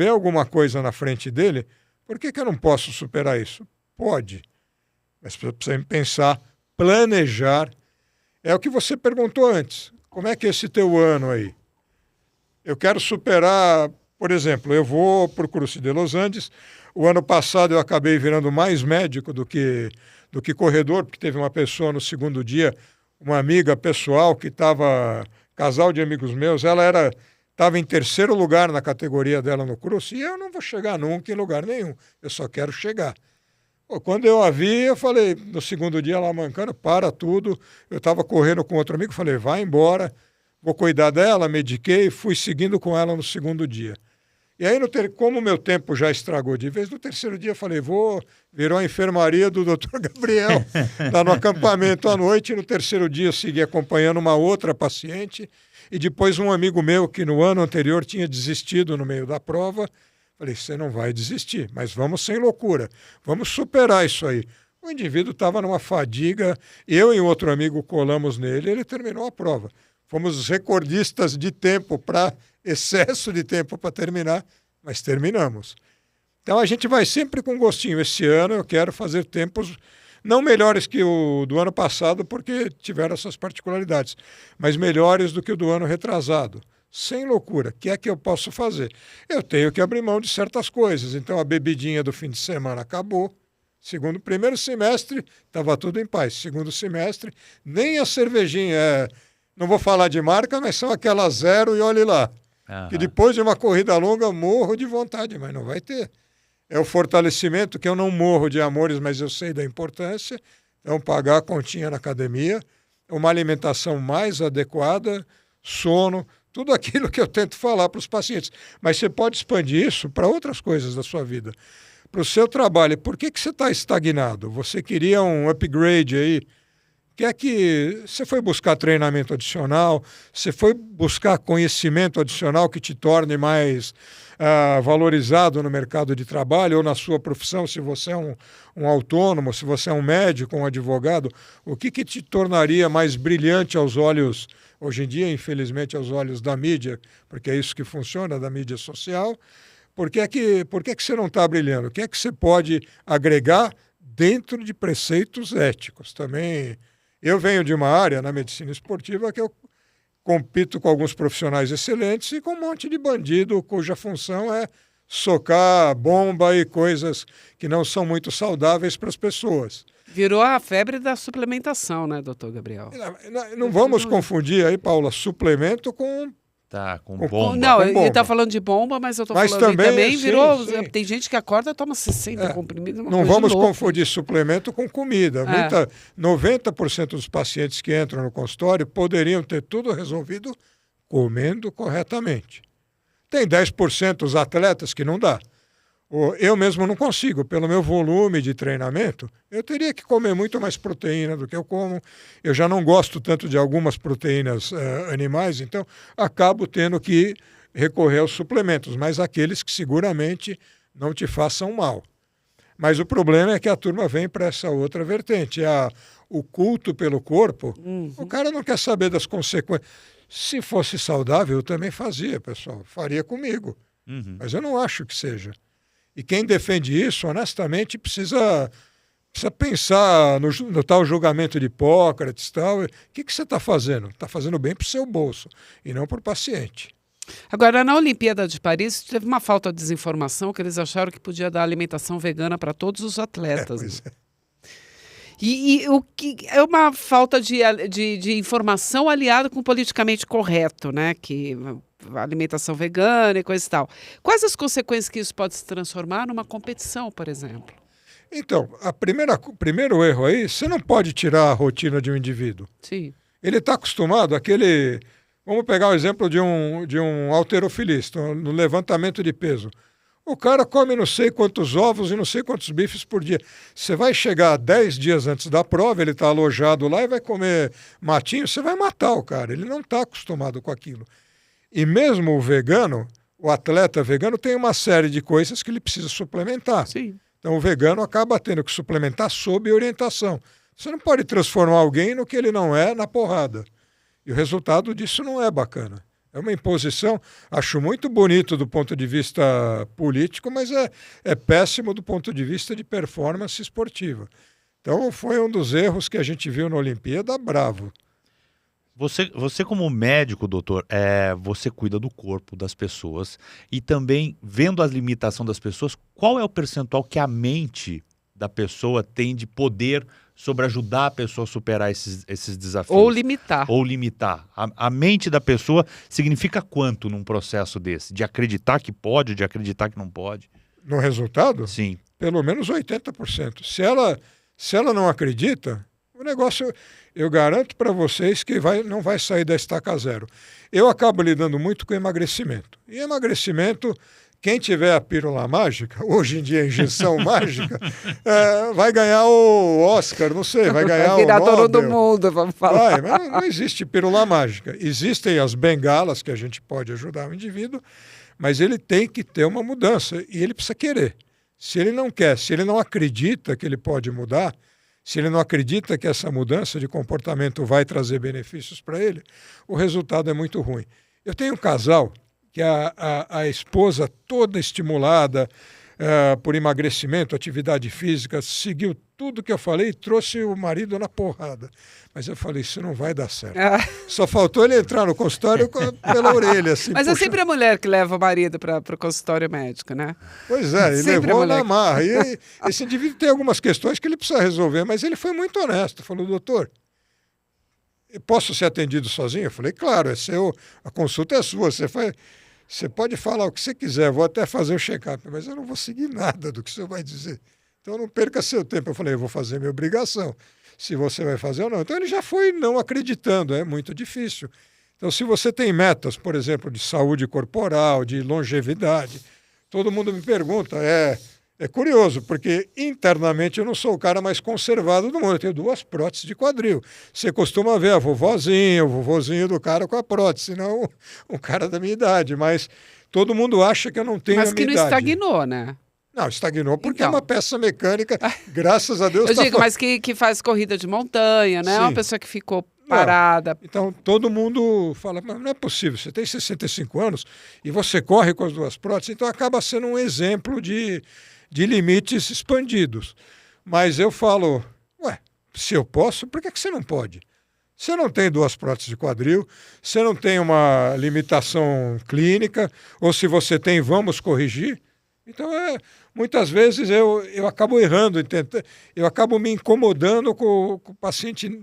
alguma coisa na frente dele, por que eu não posso superar isso? Pode. Mas precisa pensar, planejar. É o que você perguntou antes. Como é que é esse teu ano aí? Eu quero superar, por exemplo, eu vou para o curso de Los Andes. O ano passado eu acabei virando mais médico do que corredor, porque teve uma pessoa no segundo dia, uma amiga pessoal que estava, casal de amigos meus, ela estava em 3º lugar na categoria dela no curso, e eu não vou chegar nunca em lugar nenhum, eu só quero chegar. Pô, quando eu a vi, eu falei, no segundo dia ela mancando, para tudo, eu estava correndo com outro amigo, falei, vai embora, vou cuidar dela, mediquei, fui seguindo com ela no segundo dia. E aí, como o meu tempo já estragou de vez, no 3º dia eu falei, virou a enfermaria do Dr. Gabriel, lá no acampamento à noite, e no 3º dia eu segui acompanhando uma outra paciente, e depois um amigo meu que no ano anterior tinha desistido no meio da prova, falei, você não vai desistir, mas vamos sem loucura, vamos superar isso aí. O indivíduo estava numa fadiga, eu e outro amigo colamos nele, ele terminou a prova. Fomos os recordistas de tempo excesso de tempo para terminar, mas terminamos. Então a gente vai sempre com gostinho. Esse ano eu quero fazer tempos não melhores que o do ano passado, porque tiveram essas particularidades, mas melhores do que o do ano retrasado. Sem loucura. O que é que eu posso fazer? Eu tenho que abrir mão de certas coisas. Então a bebidinha do fim de semana acabou. Primeiro semestre estava tudo em paz. Segundo semestre, nem a cervejinha. Não vou falar de marca, mas são aquelas 0 e olhe lá. Uhum. Que depois de uma corrida longa morro de vontade, mas não vai ter. É o fortalecimento que eu não morro de amores, mas eu sei da importância. Então, pagar a continha na academia, uma alimentação mais adequada, sono, tudo aquilo que eu tento falar para os pacientes. Mas você pode expandir isso para outras coisas da sua vida. Para o seu trabalho. Por que você está estagnado? Você queria um upgrade aí? Que você foi buscar treinamento adicional, você foi buscar conhecimento adicional que te torne mais valorizado no mercado de trabalho ou na sua profissão, se você é um autônomo, se você é um médico, um advogado, o que te tornaria mais brilhante aos olhos, hoje em dia, infelizmente, aos olhos da mídia, porque é isso que funciona, da mídia social. Por que você não está brilhando? O que é que você pode agregar dentro de preceitos éticos? Também... Eu venho de uma área na medicina esportiva que eu compito com alguns profissionais excelentes e com um monte de bandido cuja função é socar bomba e coisas que não são muito saudáveis para as pessoas. Virou a febre da suplementação, né, doutor Gabriel? Não vamos confundir aí, Paula, suplemento com... Tá, com bomba. Não, com ele bomba. está falando de bomba, mas eu estou Mas falando também sim, virou... sim. Tem gente que acorda e toma 60 comprimidos. Não vamos confundir suplemento com comida. 90% dos pacientes que entram no consultório poderiam ter tudo resolvido comendo corretamente. Tem 10% dos atletas que não dá. Eu mesmo não consigo, pelo meu volume de treinamento, eu teria que comer muito mais proteína do que eu como. Eu já não gosto tanto de algumas proteínas animais, então acabo tendo que recorrer aos suplementos, mas aqueles que seguramente não te façam mal. Mas o problema é que a turma vem para essa outra vertente, o culto pelo corpo. O cara não quer saber das consequências. Se fosse saudável, eu também fazia, pessoal, faria comigo. Mas eu não acho que seja. E quem defende isso, honestamente, precisa pensar no tal julgamento de Hipócrates e tal. O que você está fazendo? Está fazendo bem para o seu bolso e não para o paciente. Agora, na Olimpíada de Paris, teve uma falta de desinformação que eles acharam que podia dar alimentação vegana para todos os atletas. Pois é. E o que é uma falta de informação aliada com o politicamente correto, né? Que a alimentação vegana e coisa e tal. Quais as consequências que isso pode se transformar numa competição, por exemplo? Então, primeiro erro aí, você não pode tirar a rotina de um indivíduo. Sim. Ele está acostumado Vamos pegar o exemplo de um halterofilista, no levantamento de peso. O cara come não sei quantos ovos e não sei quantos bifes por dia. Você vai chegar 10 dias antes da prova, ele está alojado lá e vai comer matinho, você vai matar o cara. Ele não está acostumado com aquilo. E mesmo o vegano, o atleta vegano, tem uma série de coisas que ele precisa suplementar. Sim. Então o vegano acaba tendo que suplementar sob orientação. Você não pode transformar alguém no que ele não é na porrada. E o resultado disso não é bacana. É uma imposição, acho muito bonito do ponto de vista político, mas é péssimo do ponto de vista de performance esportiva. Então foi um dos erros que a gente viu na Olimpíada, bravo. Você como médico, doutor, você cuida do corpo das pessoas e também, vendo a limitação das pessoas, qual é o percentual que a mente da pessoa tem de poder sobre ajudar a pessoa a superar esses desafios? Ou limitar. Ou limitar. A mente da pessoa significa quanto num processo desse? De acreditar que pode, de acreditar que não pode? No resultado? Sim. Pelo menos 80%. Se ela não acredita, o negócio, eu garanto para vocês que não vai sair da estaca zero. Eu acabo lidando muito com emagrecimento. E emagrecimento, quem tiver a pílula mágica, hoje em dia a injeção mágica, vai ganhar o Oscar, não sei, vai ganhar o Nobel. Vai virar dono do mundo, vamos falar. Mas não existe pílula mágica. Existem as bengalas que a gente pode ajudar o indivíduo, mas ele tem que ter uma mudança e ele precisa querer. Se ele não quer, se ele não acredita que ele pode mudar, se ele não acredita que essa mudança de comportamento vai trazer benefícios para ele, o resultado é muito ruim. Eu tenho um casal que a esposa toda estimulada por emagrecimento, atividade física, seguiu tudo que eu falei e trouxe o marido na porrada. Mas eu falei, isso não vai dar certo. Só faltou ele entrar no consultório pela orelha. Assim, mas é sempre a mulher que leva o marido para o consultório médico, né? Pois é, ele levou na marra. E esse indivíduo tem algumas questões que ele precisa resolver, mas ele foi muito honesto. Falou, doutor, posso ser atendido sozinho? Eu falei, claro, a consulta é sua, você pode falar o que você quiser, vou até fazer o check-up, mas eu não vou seguir nada do que o senhor vai dizer. Então não perca seu tempo. Eu falei, eu vou fazer minha obrigação, se você vai fazer ou não. Então ele já foi não acreditando, é muito difícil. Então se você tem metas, por exemplo, de saúde corporal, de longevidade, todo mundo me pergunta, é curioso, porque internamente eu não sou o cara mais conservado do mundo. Eu tenho 2 próteses de quadril. Você costuma ver a vovozinha, o vovozinho do cara com a prótese, não um cara da minha idade. Mas todo mundo acha que eu não tenho a minha idade. Mas que não estagnou, né? Não, estagnou porque é uma peça mecânica, graças a Deus. Eu digo, mas que faz corrida de montanha, né? É uma pessoa que ficou parada. Não. Então, todo mundo fala, mas não é possível, você tem 65 anos e você corre com as 2 próteses, então acaba sendo um exemplo de limites expandidos. Mas eu falo, se eu posso, por que você não pode? Você não tem 2 próteses de quadril, você não tem uma limitação clínica, ou se você tem, vamos corrigir. Então, muitas vezes eu acabo errando, eu acabo me incomodando com o paciente.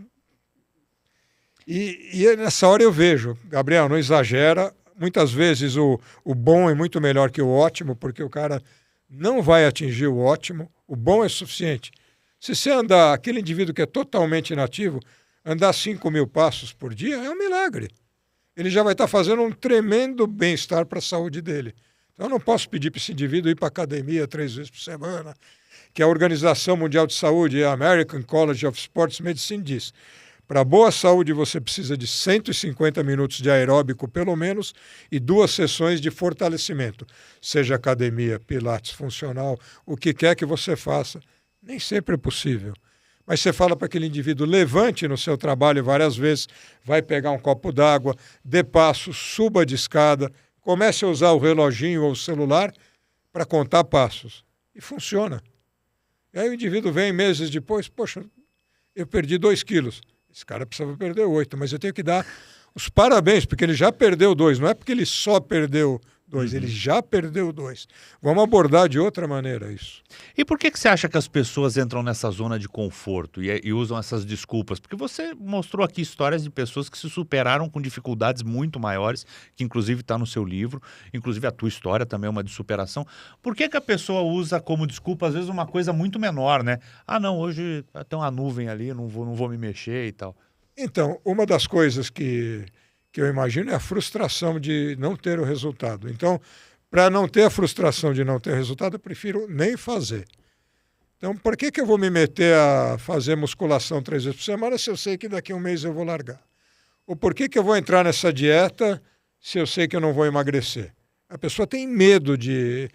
E nessa hora eu vejo, Gabriel, não exagera, muitas vezes o bom é muito melhor que o ótimo, porque o cara não vai atingir o ótimo, o bom é suficiente. Se você andar, aquele indivíduo que é totalmente inativo, andar 5.000 passos por dia é um milagre. Ele já vai estar fazendo um tremendo bem-estar para a saúde dele. Então eu não posso pedir para esse indivíduo ir para a academia 3 vezes por semana, que a Organização Mundial de Saúde, a American College of Sports Medicine, diz. Para boa saúde você precisa de 150 minutos de aeróbico pelo menos e 2 sessões de fortalecimento, seja academia, pilates, funcional, o que quer que você faça. Nem sempre é possível. Mas você fala para aquele indivíduo, levante no seu trabalho várias vezes, vai pegar um copo d'água, dê passos, suba de escada, comece a usar o reloginho ou o celular para contar passos. E funciona. E aí o indivíduo vem meses depois, poxa, eu perdi 2 quilos. Esse cara precisava perder 8, mas eu tenho que dar os parabéns, porque ele já perdeu 2. Não é porque ele só perdeu 2, ele já perdeu 2. Vamos abordar de outra maneira isso. E por que você acha que as pessoas entram nessa zona de conforto e usam essas desculpas? Porque você mostrou aqui histórias de pessoas que se superaram com dificuldades muito maiores, que inclusive está no seu livro, inclusive a tua história também é uma de superação. Por que a pessoa usa como desculpa, às vezes, uma coisa muito menor, né? Ah, não, hoje tem uma nuvem ali, não vou me mexer e tal. Então, uma das coisas que que eu imagino é a frustração de não ter o resultado. Então, para não ter a frustração de não ter resultado, eu prefiro nem fazer. Então, por que eu vou me meter a fazer musculação 3 vezes por semana se eu sei que daqui a um mês eu vou largar? Ou por que eu vou entrar nessa dieta se eu sei que eu não vou emagrecer? A pessoa tem medo de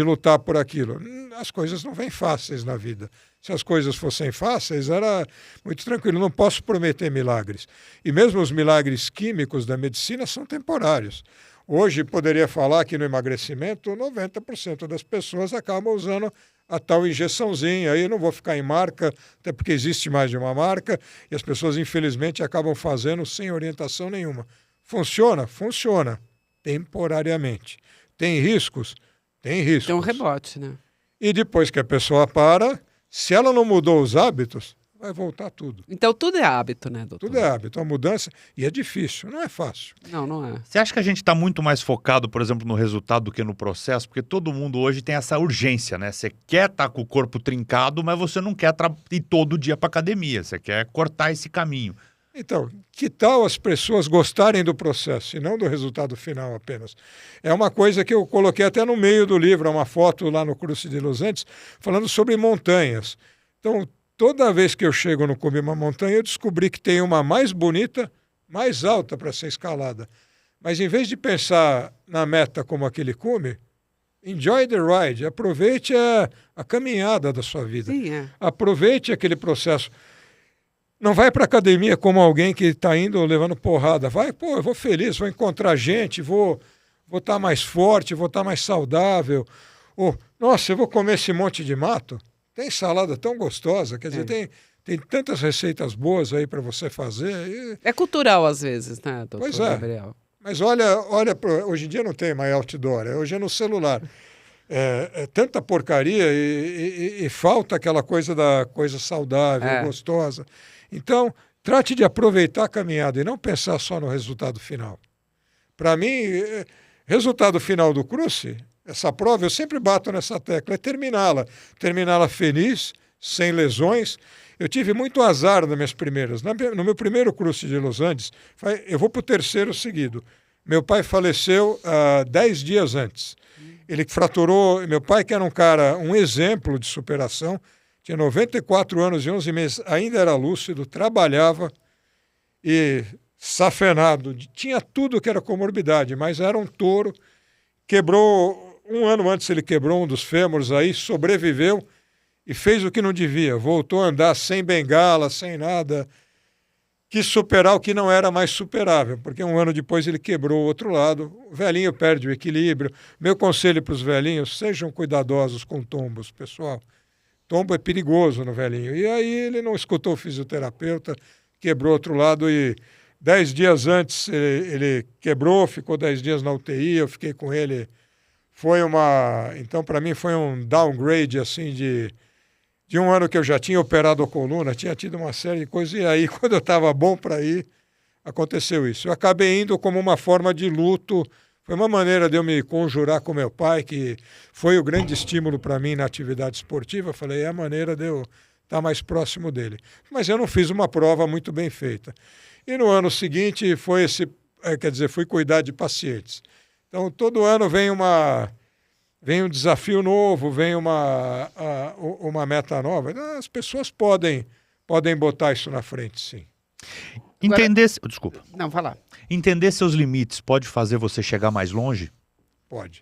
lutar por aquilo. As coisas não vêm fáceis na vida. Se as coisas fossem fáceis, era muito tranquilo. Não posso prometer milagres. E mesmo os milagres químicos da medicina são temporários. Hoje, poderia falar que no emagrecimento, 90% das pessoas acabam usando a tal injeçãozinha. Aí eu não vou ficar em marca, até porque existe mais de uma marca, e as pessoas, infelizmente, acabam fazendo sem orientação nenhuma. Funciona? Funciona. Temporariamente. Tem riscos? Tem riscos. Tem um rebote, né? E depois que a pessoa para, se ela não mudou os hábitos, vai voltar tudo. Então tudo é hábito, né, doutor? Tudo é hábito, a mudança, e é difícil, não é fácil. Não, não é. Você acha que a gente está muito mais focado, por exemplo, no resultado do que no processo? Porque todo mundo hoje tem essa urgência, né? Você quer estar com o corpo trincado, mas você não quer ir todo dia para academia. Você quer cortar esse caminho. Então, que tal as pessoas gostarem do processo e não do resultado final apenas? É uma coisa que eu coloquei até no meio do livro, uma foto lá no Cruce de Los Andes, falando sobre montanhas. Então, toda vez que eu chego no cume uma montanha, eu descobri que tem uma mais bonita, mais alta para ser escalada. Mas em vez de pensar na meta como aquele cume, enjoy the ride, aproveite a caminhada da sua vida. Sim, é. Aproveite aquele processo. Não vai para a academia como alguém que está indo levando porrada. Vai, pô, eu vou feliz, vou encontrar gente, vou estar mais forte, vou estar mais saudável. Ou, nossa, eu vou comer esse monte de mato. Tem salada tão gostosa, quer dizer, tem tantas receitas boas aí para você fazer. É cultural às vezes, né, doutor Pois é. Gabriel? Mas hoje em dia não tem mais outdoor, hoje é no celular. É tanta porcaria e falta aquela coisa da coisa saudável, gostosa. Então, trate de aproveitar a caminhada e não pensar só no resultado final. Para mim, resultado final do Cruce, essa prova, eu sempre bato nessa tecla, é terminá-la feliz, sem lesões. Eu tive muito azar nas minhas primeiras. No meu primeiro Cruce de Los Andes, eu vou para o 3º seguido. Meu pai faleceu 10 dias antes. Ele fraturou, meu pai que era um exemplo de superação, tinha 94 anos e 11 meses, ainda era lúcido, trabalhava e safenado, tinha tudo que era comorbidade, mas era um touro, quebrou, um ano antes ele quebrou um dos fêmures aí, sobreviveu e fez o que não devia, voltou a andar sem bengala, sem nada, quis superar o que não era mais superável, porque um ano depois ele quebrou o outro lado, o velhinho perde o equilíbrio. Meu conselho para os velhinhos, sejam cuidadosos com tombos, pessoal. Tombo é perigoso no velhinho. E aí ele não escutou o fisioterapeuta, quebrou outro lado e 10 dias antes ele quebrou, ficou 10 dias na UTI, eu fiquei com ele. Então para mim foi um downgrade assim de um ano que eu já tinha operado a coluna, tinha tido uma série de coisas e aí quando eu estava bom para ir, aconteceu isso. Eu acabei indo como uma forma de luto. Foi uma maneira de eu me conjurar com meu pai, que foi o grande estímulo para mim na atividade esportiva. Eu falei, é a maneira de eu estar mais próximo dele. Mas eu não fiz uma prova muito bem feita. E no ano seguinte fui cuidar de pacientes. Então, todo ano vem um desafio novo, vem uma meta nova. As pessoas podem botar isso na frente, sim. Desculpa. Não, vai lá. Entender seus limites pode fazer você chegar mais longe? Pode.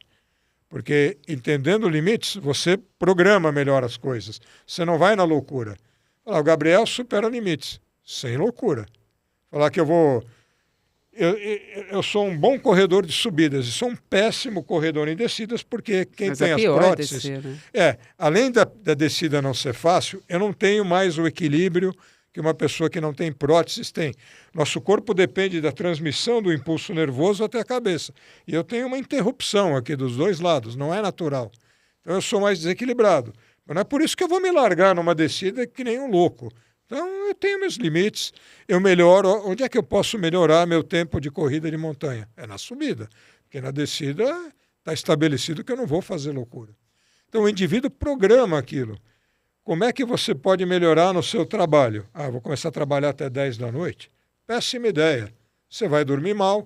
Porque entendendo limites, você programa melhor as coisas. Você não vai na loucura. O Gabriel supera limites, sem loucura. Falar que eu sou um bom corredor de subidas e sou um péssimo corredor em descidas, porque quem tem as próteses... Descer, né? Além da descida não ser fácil, eu não tenho mais o equilíbrio que uma pessoa que não tem próteses tem. Nosso corpo depende da transmissão do impulso nervoso até a cabeça. E eu tenho uma interrupção aqui dos dois lados, não é natural. Então eu sou mais desequilibrado. Mas não é por isso que eu vou me largar numa descida que nem um louco. Então eu tenho meus limites, eu melhoro. Onde é que eu posso melhorar meu tempo de corrida de montanha? É na subida. Porque na descida está estabelecido que eu não vou fazer loucura. Então o indivíduo programa aquilo. Como é que você pode melhorar no seu trabalho? Vou começar a trabalhar até 10 da noite? Péssima ideia. você vai dormir mal.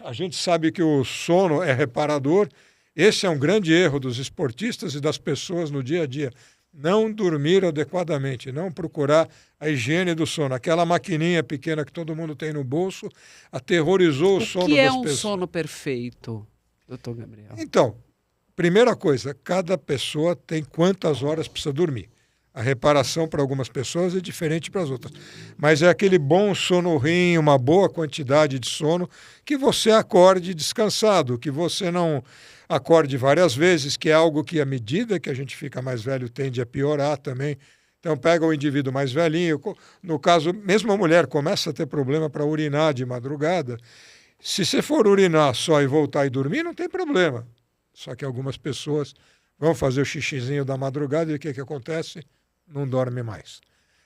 A gente sabe que o sono é reparador. Esse é um grande erro dos esportistas e das pessoas no dia a dia. Não dormir adequadamente, não procurar a higiene do sono. Aquela maquininha pequena que todo mundo tem no bolso aterrorizou o sono das pessoas. O que é um sono perfeito, doutor Gabriel? Então, primeira coisa, cada pessoa tem quantas horas precisa dormir. A reparação para algumas pessoas é diferente para as outras. Mas é aquele bom sono REM, uma boa quantidade de sono, que você acorde descansado, que você não acorde várias vezes, que é algo que, à medida que a gente fica mais velho, tende a piorar também. Então, pega o indivíduo mais velhinho, no caso, mesmo a mulher começa a ter problema para urinar de madrugada. Se você for urinar só e voltar e dormir, não tem problema. Só que algumas pessoas vão fazer o xixizinho da madrugada e o que acontece? Não dorme mais.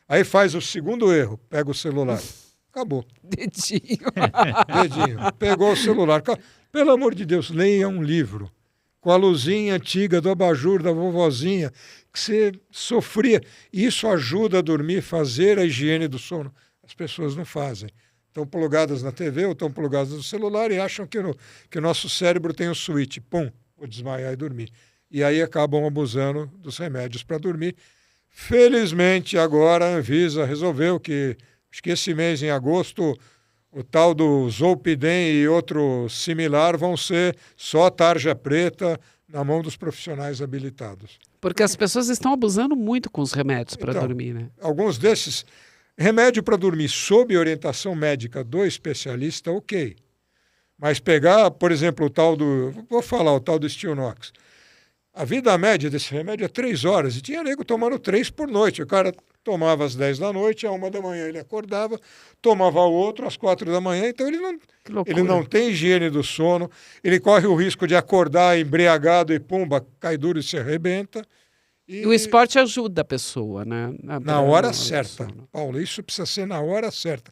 Aí faz o segundo erro, pega o celular. Acabou. Dedinho. Dedinho. Pegou o celular. Pelo amor de Deus, leia um livro com a luzinha antiga do abajur da vovozinha, que você sofria. Isso ajuda a dormir, fazer a higiene do sono. As pessoas não fazem. Estão plugadas na TV ou estão plugadas no celular e acham que o nosso cérebro tem um switch. Pum, vou desmaiar e dormir. E aí acabam abusando dos remédios para dormir. Felizmente, agora a Anvisa resolveu que, acho que esse mês, em agosto, o tal do Zolpidem e outro similar vão ser só tarja preta na mão dos profissionais habilitados. Porque as pessoas estão abusando muito com os remédios para Então, dormir, né? Alguns desses, remédio para dormir sob orientação médica do especialista, ok. Mas pegar, por exemplo, o tal do Stilnox. A vida média desse remédio é 3 horas e tinha nego tomando 3 por noite. O cara tomava às 10 da noite, à 1 da manhã ele acordava, tomava outro às 4 da manhã, então ele não tem higiene do sono, ele corre o risco de acordar embriagado e pumba, cai duro e se arrebenta. E o esporte ajuda a pessoa, né? Na hora certa, Paulo, isso precisa ser na hora certa.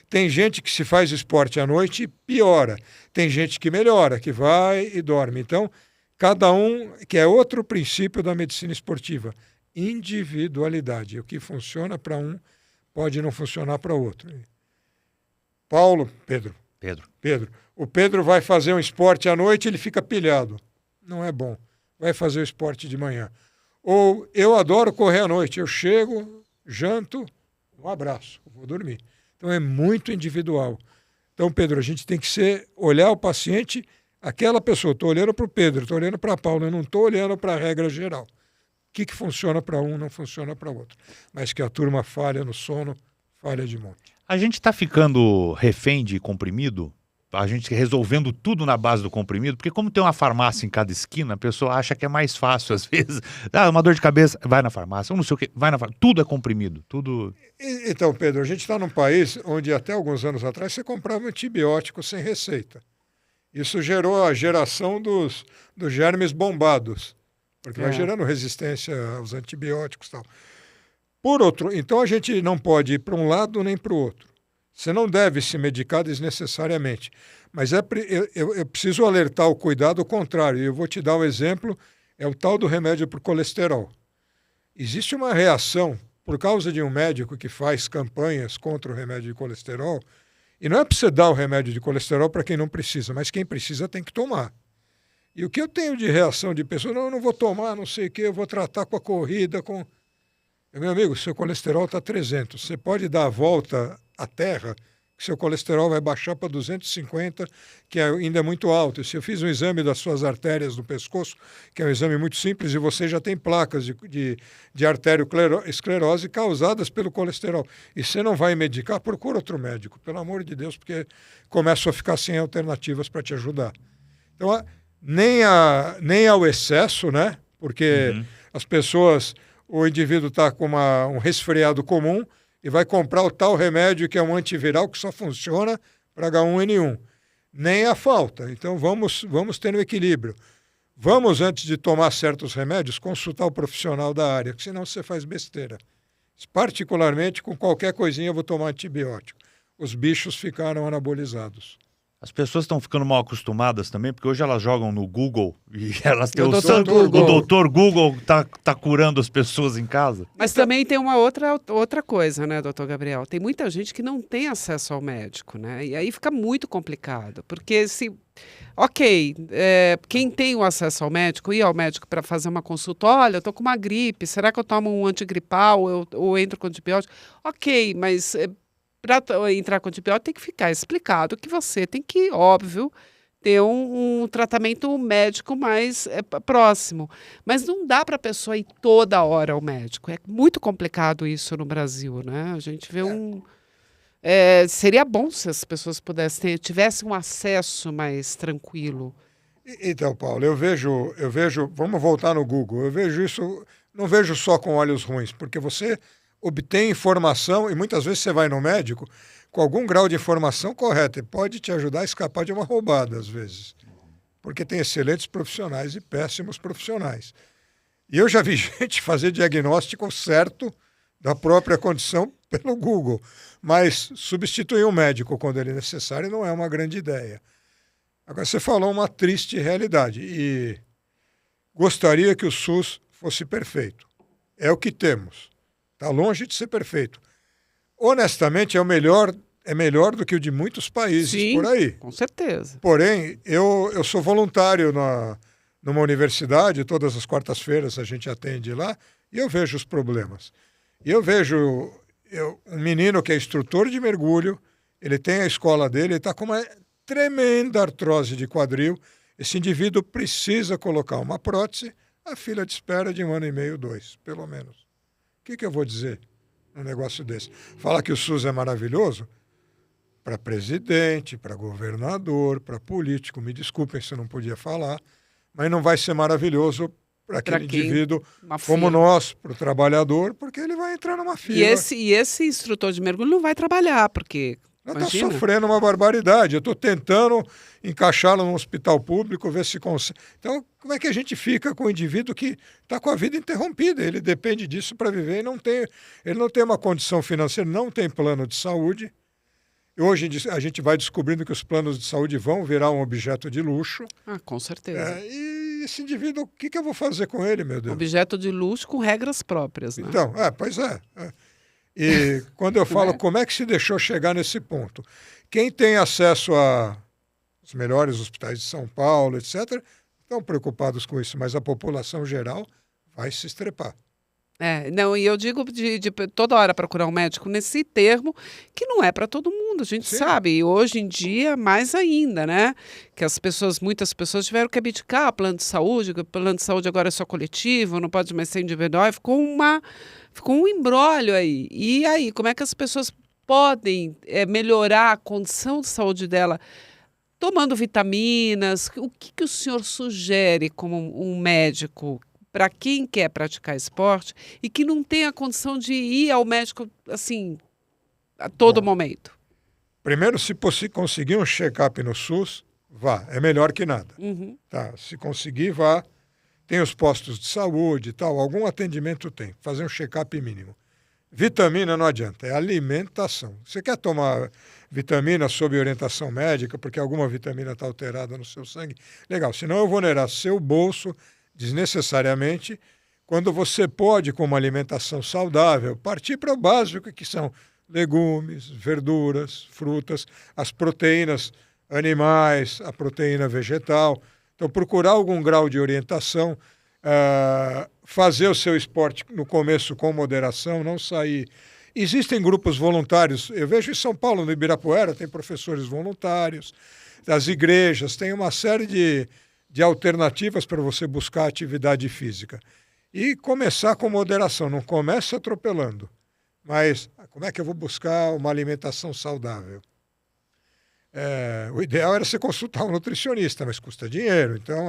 Tem gente que se faz esporte à noite e piora, tem gente que melhora, que vai e dorme. Então, cada um, que é outro princípio da medicina esportiva, individualidade. O que funciona para um pode não funcionar para outro. Pedro. O Pedro vai fazer um esporte à noite, ele fica pilhado. Não é bom. Vai fazer o esporte de manhã. Ou eu adoro correr à noite. Eu chego, janto, um abraço, vou dormir. Então é muito individual. Então, Pedro, a gente tem que olhar o paciente, aquela pessoa. Estou olhando para o Pedro, estou olhando para a Paula, eu não estou olhando para a regra geral. O que funciona para um não funciona para outro. Mas que a turma falha no sono, falha de monte. A gente está ficando refém de comprimido? A gente resolvendo tudo na base do comprimido? Porque como tem uma farmácia em cada esquina, a pessoa acha que é mais fácil às vezes. Uma dor de cabeça, vai na farmácia. Ou não sei o quê, vai na farmácia. Tudo é comprimido, tudo... Então, Pedro, a gente está num país onde até alguns anos atrás você comprava antibiótico sem receita. Isso gerou a geração dos germes bombados, porque vai gerando resistência aos antibióticos e tal. Então a gente não pode ir para um lado nem para o outro. Você não deve se medicar desnecessariamente. Mas eu preciso alertar o cuidado contrário. Eu vou te dar um exemplo, é o tal do remédio para o colesterol. Existe uma reação por causa de um médico que faz campanhas contra o remédio de colesterol, e não é para você dar o remédio de colesterol para quem não precisa, mas quem precisa tem que tomar. E o que eu tenho de reação de pessoas, eu não vou tomar, não sei o quê, eu vou tratar com a corrida, com... Meu amigo, seu colesterol está 300. Você pode dar a volta à Terra, que seu colesterol vai baixar para 250, que ainda é muito alto. E se eu fiz um exame das suas artérias do pescoço, que é um exame muito simples, e você já tem placas de arteriosclerose causadas pelo colesterol, e você não vai medicar, procura outro médico, pelo amor de Deus, porque começa a ficar sem alternativas para te ajudar. Então, nem ao excesso, né? Porque as pessoas... O indivíduo está com um resfriado comum e vai comprar o tal remédio que é um antiviral que só funciona para H1N1. Nem a falta. Então vamos ter um equilíbrio. Vamos, antes de tomar certos remédios, consultar o profissional da área, porque senão você faz besteira. Particularmente com qualquer coisinha eu vou tomar antibiótico. Os bichos ficaram anabolizados. As pessoas estão ficando mal acostumadas também, porque hoje elas jogam no Google e elas têm O o Dr. santo. Google. O doutor Google tá curando as pessoas em casa. Mas também tem uma outra coisa, né, doutor Gabriel? Tem muita gente que não tem acesso ao médico, né? E aí fica muito complicado, porque se... Ok, quem tem o acesso ao médico, ir ao médico para fazer uma consulta, olha, eu tô com uma gripe, será que eu tomo um antigripal ou entro com antibiótico? Ok, mas para entrar com antibiótico tem que ficar explicado que você tem que, óbvio, ter um tratamento médico mais próximo. Mas não dá para a pessoa ir toda hora ao médico. É muito complicado isso no Brasil, né? A gente vê seria bom se as pessoas tivessem um acesso mais tranquilo. Então, Paulo, eu vejo, vamos voltar no Google, eu vejo isso, não vejo só com olhos ruins, porque você obtém informação e muitas vezes você vai no médico com algum grau de informação correta e pode te ajudar a escapar de uma roubada, às vezes. Porque tem excelentes profissionais e péssimos profissionais. E eu já vi gente fazer diagnóstico certo da própria condição pelo Google, mas substituir um médico quando ele é necessário não é uma grande ideia. Agora, você falou uma triste realidade e gostaria que o SUS fosse perfeito. É o que temos. Está longe de ser perfeito. Honestamente, é melhor do que o de muitos países. Sim, por aí. Com certeza. Porém, eu sou voluntário numa universidade, todas as quartas-feiras a gente atende lá, e eu vejo os problemas. E eu vejo um menino que é instrutor de mergulho, ele tem a escola dele, ele está com uma tremenda artrose de quadril. Esse indivíduo precisa colocar uma prótese, a fila de espera de 1 ano e meio, 2, pelo menos. O que eu vou dizer num negócio desse? Falar que o SUS é maravilhoso? Para presidente, para governador, para político, me desculpem se eu não podia falar, mas não vai ser maravilhoso para aquele indivíduo como nós, para o trabalhador, porque ele vai entrar numa fila. E esse instrutor de mergulho não vai trabalhar, porque... Está sofrendo uma barbaridade. Eu estou tentando encaixá-lo num hospital público, ver se consegue. Então, como é que a gente fica com o indivíduo que está com a vida interrompida? Ele depende disso para viver e ele não tem uma condição financeira, não tem plano de saúde. E hoje a gente vai descobrindo que os planos de saúde vão virar um objeto de luxo. Ah, com certeza. E esse indivíduo, o que eu vou fazer com ele, meu Deus? Objeto de luxo com regras próprias, né? Então, pois é. E quando eu falo como é que se deixou chegar nesse ponto, quem tem acesso aos melhores hospitais de São Paulo, etc., estão preocupados com isso, mas a população geral vai se estrepar. Não, e eu digo de toda hora procurar um médico nesse termo, que não é para todo mundo, a gente sabe, e hoje em dia mais ainda, né? Que muitas pessoas tiveram que abdicar plano de saúde, o plano de saúde agora é só coletivo, não pode mais ser individual, ficou um imbróglio aí. E aí, como é que as pessoas podem melhorar a condição de saúde dela? Tomando vitaminas, o que o senhor sugere como um médico para quem quer praticar esporte e que não tem a condição de ir ao médico assim a todo momento? Primeiro, se conseguir um check-up no SUS, vá, é melhor que nada. Uhum. Tá, se conseguir, vá. Tem os postos de saúde e tal, algum atendimento tem, fazer um check-up mínimo. Vitamina não adianta, é alimentação. Você quer tomar vitamina sob orientação médica, porque alguma vitamina está alterada no seu sangue? Legal, senão eu vou onerar seu bolso desnecessariamente, quando você pode, com uma alimentação saudável, partir para o básico, que são legumes, verduras, frutas, as proteínas animais, a proteína vegetal. Então, procurar algum grau de orientação, fazer o seu esporte no começo com moderação, não sair. Existem grupos voluntários, eu vejo em São Paulo, no Ibirapuera, tem professores voluntários, as igrejas, tem uma série de alternativas para você buscar atividade física. E começar com moderação, não comece atropelando. Mas como é que eu vou buscar uma alimentação saudável? O ideal era você consultar um nutricionista, mas custa dinheiro. Então,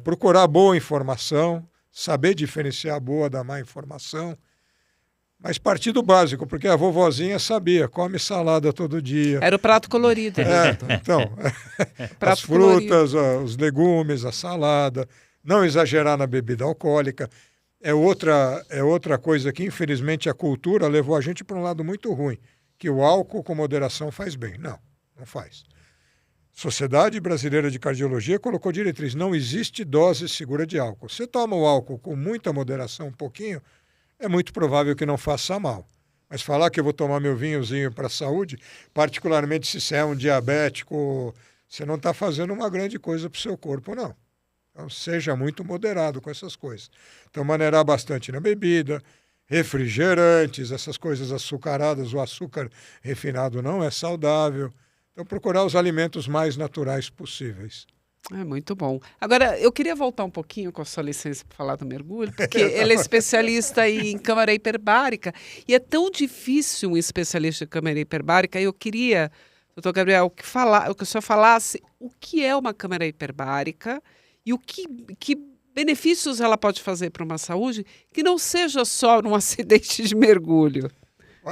procurar boa informação, saber diferenciar a boa da má informação, mas partir do básico, porque a vovozinha sabia, come salada todo dia. Era o prato colorido. Então, as frutas, os legumes, a salada, não exagerar na bebida alcoólica. É outra coisa que, infelizmente, a cultura levou a gente para um lado muito ruim, que o álcool com moderação faz bem. Não Não faz. Sociedade Brasileira de Cardiologia colocou diretriz, não existe dose segura de álcool. Você toma o álcool com muita moderação, um pouquinho, é muito provável que não faça mal. Mas falar que eu vou tomar meu vinhozinho para a saúde, particularmente se você é um diabético, você não está fazendo uma grande coisa para o seu corpo, não. Então, seja muito moderado com essas coisas. Então, maneirar bastante na bebida, refrigerantes, essas coisas açucaradas, o açúcar refinado não é saudável. Então, procurar os alimentos mais naturais possíveis. É muito bom. Agora, eu queria voltar um pouquinho, com a sua licença, para falar do mergulho, porque ele é especialista em câmara hiperbárica, e é tão difícil um especialista em câmara hiperbárica, e eu queria, doutor Gabriel, que o senhor falasse o que é uma câmara hiperbárica e que benefícios ela pode fazer para uma saúde que não seja só um acidente de mergulho.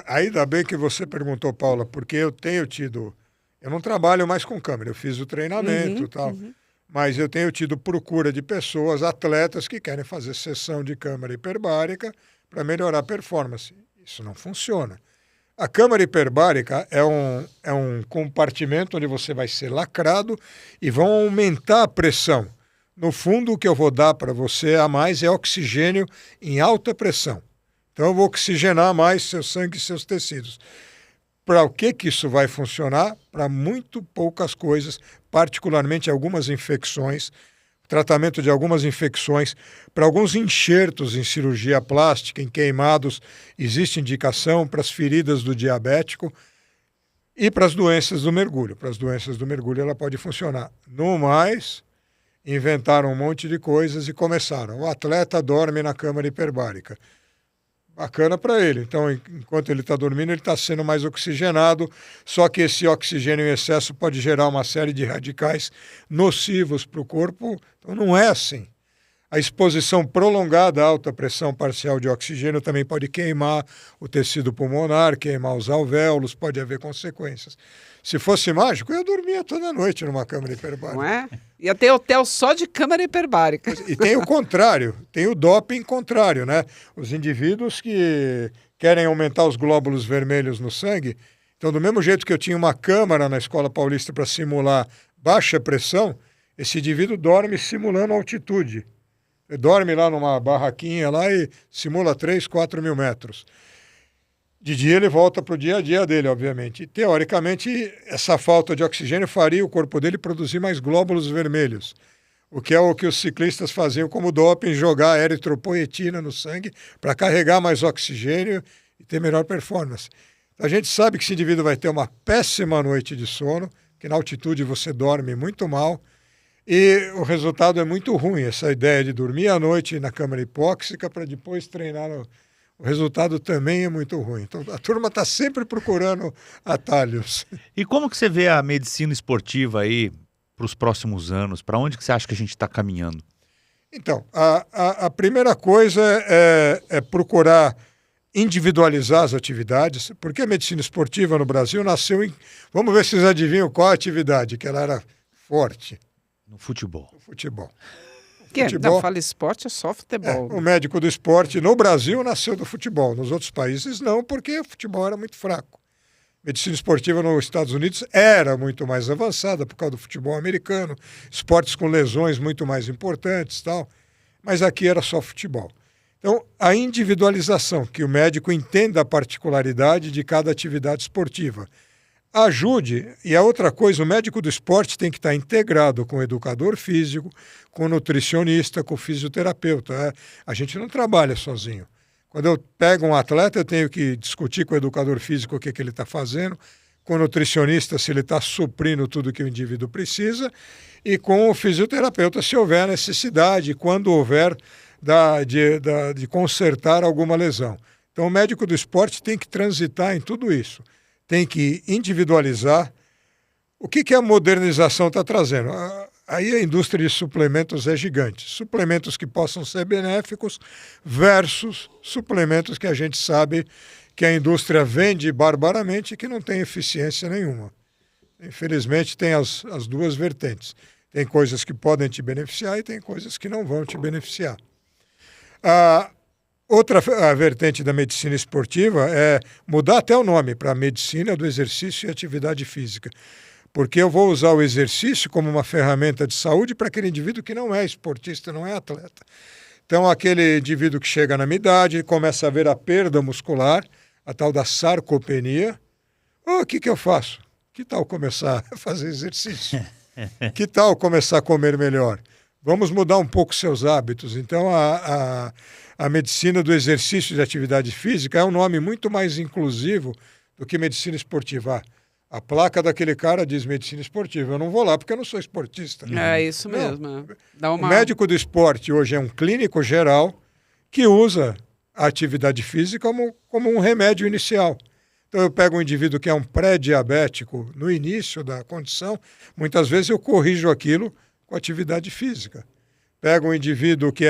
Ainda bem que você perguntou, Paula, porque eu tenho tido... Eu não trabalho mais com câmera, eu fiz o treinamento e tal, mas eu tenho tido procura de pessoas, atletas, que querem fazer sessão de câmara hiperbárica para melhorar a performance. Isso não funciona. A câmara hiperbárica é um compartimento onde você vai ser lacrado e vão aumentar a pressão. No fundo, o que eu vou dar para você a mais é oxigênio em alta pressão. Então, eu vou oxigenar mais seu sangue e seus tecidos. Para o que isso vai funcionar? Para muito poucas coisas, particularmente algumas infecções, tratamento de algumas infecções, para alguns enxertos em cirurgia plástica, em queimados, existe indicação para as feridas do diabético e para as doenças do mergulho. Para as doenças do mergulho ela pode funcionar. No mais, inventaram um monte de coisas e começaram. O atleta dorme na câmara hiperbárica. Bacana para ele. Então, enquanto ele está dormindo, ele está sendo mais oxigenado, só que esse oxigênio em excesso pode gerar uma série de radicais nocivos para o corpo. Então, não é assim. A exposição prolongada à alta pressão parcial de oxigênio também pode queimar o tecido pulmonar, queimar os alvéolos, pode haver consequências. Se fosse mágico, eu dormia toda noite numa câmara hiperbárica. Não é? Ia ter hotel só de câmara hiperbárica. E tem o contrário, tem o doping contrário, né? Os indivíduos que querem aumentar os glóbulos vermelhos no sangue. Então, do mesmo jeito que eu tinha uma câmara na Escola Paulista para simular baixa pressão, esse indivíduo dorme simulando altitude. Ele dorme lá numa barraquinha lá e simula 3, 4 mil metros. De dia ele volta para o dia a dia dele, obviamente. E, teoricamente, essa falta de oxigênio faria o corpo dele produzir mais glóbulos vermelhos, o que é o que os ciclistas faziam como doping, jogar eritropoetina no sangue para carregar mais oxigênio e ter melhor performance. Então, a gente sabe que esse indivíduo vai ter uma péssima noite de sono, que na altitude você dorme muito mal, e o resultado é muito ruim, essa ideia de dormir à noite na câmara hipóxica para depois treinar... O resultado também é muito ruim. Então, a turma está sempre procurando atalhos. E como que você vê a medicina esportiva aí para os próximos anos? Para onde que você acha que a gente está caminhando? Então, a primeira coisa é procurar individualizar as atividades, porque a medicina esportiva no Brasil nasceu em... Vamos ver se vocês adivinham qual a atividade, que ela era forte. No futebol. No futebol. Não, fala esporte, é só futebol. O médico do esporte no Brasil nasceu do futebol. Nos outros países não, porque o futebol era muito fraco. Medicina esportiva nos Estados Unidos era muito mais avançada por causa do futebol americano, esportes com lesões muito mais importantes e tal. Mas aqui era só futebol. Então, a individualização, que o médico entenda a particularidade de cada atividade esportiva. Ajude, e a outra coisa, o médico do esporte tem que estar integrado com o educador físico, com o nutricionista, com o fisioterapeuta. A gente não trabalha sozinho. Quando eu pego um atleta, eu tenho que discutir com o educador físico o que ele está fazendo, com o nutricionista se ele está suprindo tudo que o indivíduo precisa, e com o fisioterapeuta se houver necessidade, quando houver de consertar alguma lesão. Então o médico do esporte tem que transitar em tudo isso. Tem que individualizar. O que a modernização está trazendo? Aí a indústria de suplementos é gigante. Suplementos que possam ser benéficos versus suplementos que a gente sabe que a indústria vende barbaramente e que não tem eficiência nenhuma. Infelizmente, tem as duas vertentes. Tem coisas que podem te beneficiar e tem coisas que não vão te beneficiar. Outra vertente da medicina esportiva é mudar até o nome para medicina do exercício e atividade física. Porque eu vou usar o exercício como uma ferramenta de saúde para aquele indivíduo que não é esportista, não é atleta. Então, aquele indivíduo que chega na minha idade, começa a ver a perda muscular, a tal da sarcopenia. O que eu faço? Que tal começar a fazer exercício? Que tal começar a comer melhor? Vamos mudar um pouco seus hábitos. Então, a medicina do exercício e de atividade física é um nome muito mais inclusivo do que medicina esportiva. A placa daquele cara diz medicina esportiva. Eu não vou lá porque eu não sou esportista. É isso mesmo. Dá uma... O médico do esporte hoje é um clínico geral que usa a atividade física como um remédio inicial. Então eu pego um indivíduo que é um pré-diabético no início da condição, muitas vezes eu corrijo aquilo com atividade física. Pego um indivíduo que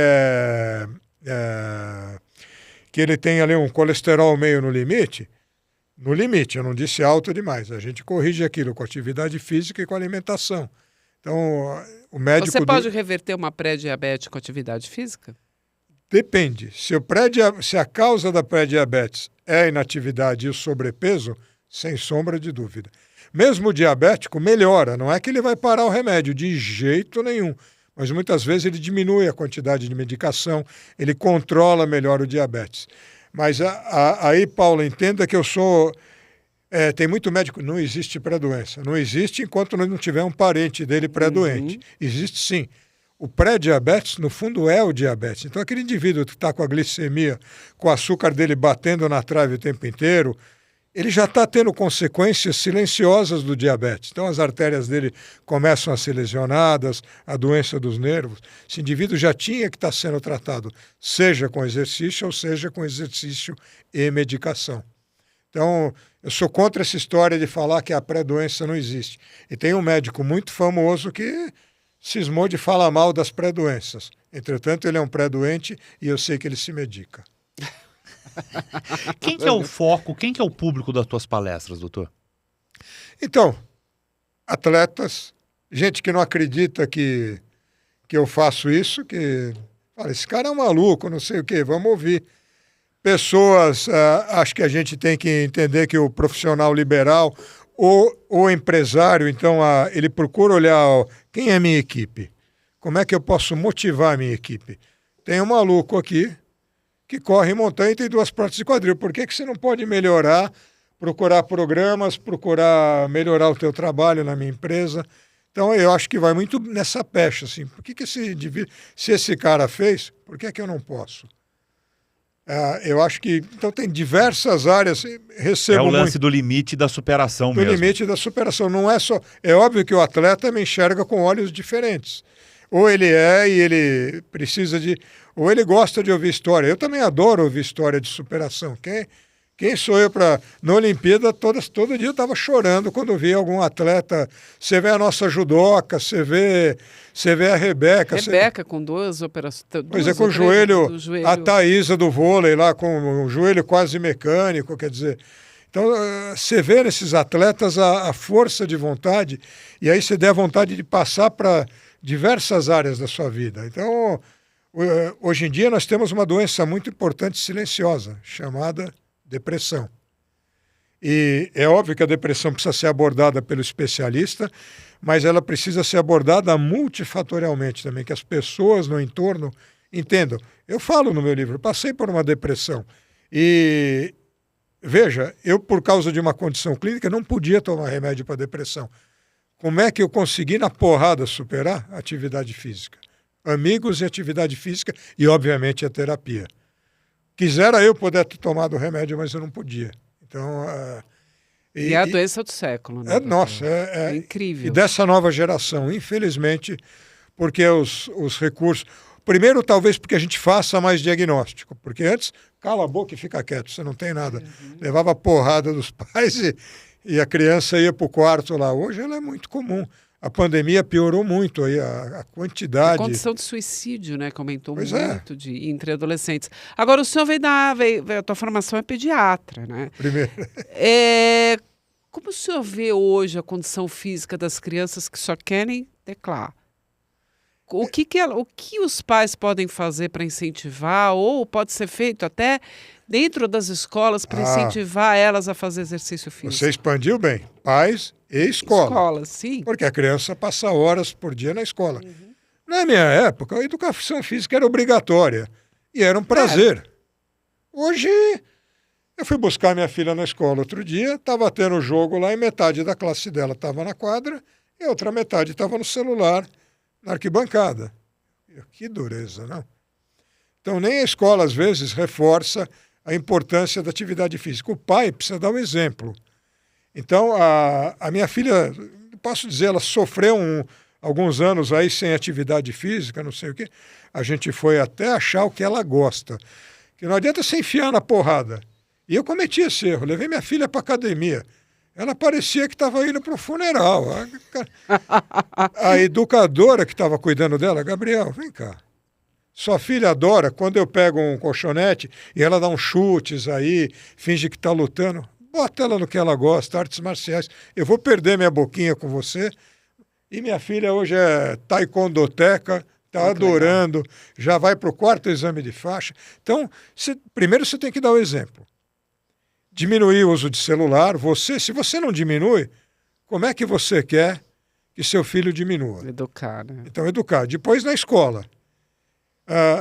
que ele tem ali um colesterol meio no limite, eu não disse alto demais. A gente corrige aquilo com atividade física e com alimentação. Então, o médico... Você pode reverter uma pré-diabetes com atividade física? Depende. Se a causa da pré-diabetes é a inatividade e o sobrepeso, sem sombra de dúvida. Mesmo o diabético melhora. Não é que ele vai parar o remédio, de jeito nenhum. Mas muitas vezes ele diminui a quantidade de medicação, ele controla melhor o diabetes. Mas aí, Paulo, entenda que eu sou... tem muito médico, não existe pré-doença. Não existe enquanto não tiver um parente dele pré-doente. Existe sim. O pré-diabetes, no fundo, é o diabetes. Então, aquele indivíduo que está com a glicemia, com o açúcar dele batendo na trave o tempo inteiro, ele já está tendo consequências silenciosas do diabetes. Então, as artérias dele começam a ser lesionadas, a doença dos nervos. Esse indivíduo já tinha que estar sendo tratado, seja com exercício ou seja com exercício e medicação. Então, eu sou contra essa história de falar que a pré-doença não existe. E tem um médico muito famoso que cismou de falar mal das pré-doenças. Entretanto, ele é um pré-doente e eu sei que ele se medica. Quem que é o foco, quem que é o público das tuas palestras, doutor? Então, atletas, gente que não acredita que eu faço isso, que fala, esse cara é um maluco, não sei o quê, vamos ouvir. Pessoas, acho que a gente tem que entender que o profissional liberal ou empresário, então, ele procura olhar quem é minha equipe, como é que eu posso motivar a minha equipe. Tem um maluco aqui que corre em montanha e tem 2 próteses de quadril. Por que você não pode melhorar, procurar programas, procurar melhorar o teu trabalho na minha empresa? Então, eu acho que vai muito nessa pecha, assim. Por que se esse cara fez, por que eu não posso? Eu acho que, então, tem diversas áreas, recebo É o lance muito, do limite da superação mesmo. do limite da superação. Não é só... É óbvio que o atleta me enxerga com olhos diferentes. Ou ele e ele precisa de... Ou ele gosta de ouvir história. Eu também adoro ouvir história de superação. Quem sou eu para... Na Olimpíada, todo dia eu estava chorando quando eu via algum atleta. Você vê a nossa judoca, você vê a Rebeca. Rebeca com 2 operações. Pois é, com o joelho... A Thaísa do vôlei lá, com o joelho quase mecânico, quer dizer... Então, você vê nesses atletas a força de vontade, e aí você der a vontade de passar para diversas áreas da sua vida. Então, hoje em dia nós temos uma doença muito importante silenciosa, chamada depressão. E é óbvio que a depressão precisa ser abordada pelo especialista, mas ela precisa ser abordada multifatorialmente também, que as pessoas no entorno entendam. Eu falo no meu livro, eu passei por uma depressão e... Veja, eu por causa de uma condição clínica não podia tomar remédio para depressão. Como é que eu consegui na porrada superar a atividade física? Amigos e atividade física e obviamente a terapia. Quisera eu poder ter tomado o remédio, mas eu não podia. Então, e é a doença do século, né? Nossa, é incrível. E dessa nova geração, infelizmente, porque os recursos... Primeiro, talvez porque a gente faça mais diagnóstico, porque antes, cala a boca e fica quieto, você não tem nada. Levava porrada dos pais e a criança ia para o quarto lá. Hoje ela é muito comum. A pandemia piorou muito aí a quantidade. A condição de suicídio, né? Que aumentou Pois muito entre adolescentes. Agora, o senhor a tua formação é pediatra, né? Primeiro. Como o senhor vê hoje a condição física das crianças que só querem teclar? O que os pais podem fazer para incentivar, ou pode ser feito até dentro das escolas para incentivar elas a fazer exercício físico? Você expandiu bem. Pais e escola. Escola, sim. Porque a criança passa horas por dia na escola. Na minha época, a educação física era obrigatória e era um prazer. Hoje, eu fui buscar minha filha na escola outro dia, estava tendo jogo lá e metade da classe dela estava na quadra e a outra metade estava no celular, na arquibancada. Que dureza, não? Então, nem a escola, às vezes, reforça a importância da atividade física. O pai precisa dar um exemplo. Então, a minha filha, posso dizer, ela sofreu alguns anos aí sem atividade física, não sei o quê. A gente foi até achar o que ela gosta. Que não adianta se enfiar na porrada. E eu cometi esse erro. Levei minha filha para academia. Ela parecia que estava indo para o funeral. A educadora que estava cuidando dela, Gabriel, vem cá. Sua filha adora quando eu pego um colchonete e ela dá uns chutes aí, finge que está lutando. Bota ela no que ela gosta, artes marciais. Eu vou perder minha boquinha com você. E minha filha hoje é taekwondoteca, está adorando, legal. Já vai para o 4º exame de faixa. Então, primeiro você tem que dar o exemplo. Diminuir o uso de celular. Se você não diminui, como é que você quer que seu filho diminua? Educar, né? Então, educar. Depois, na escola.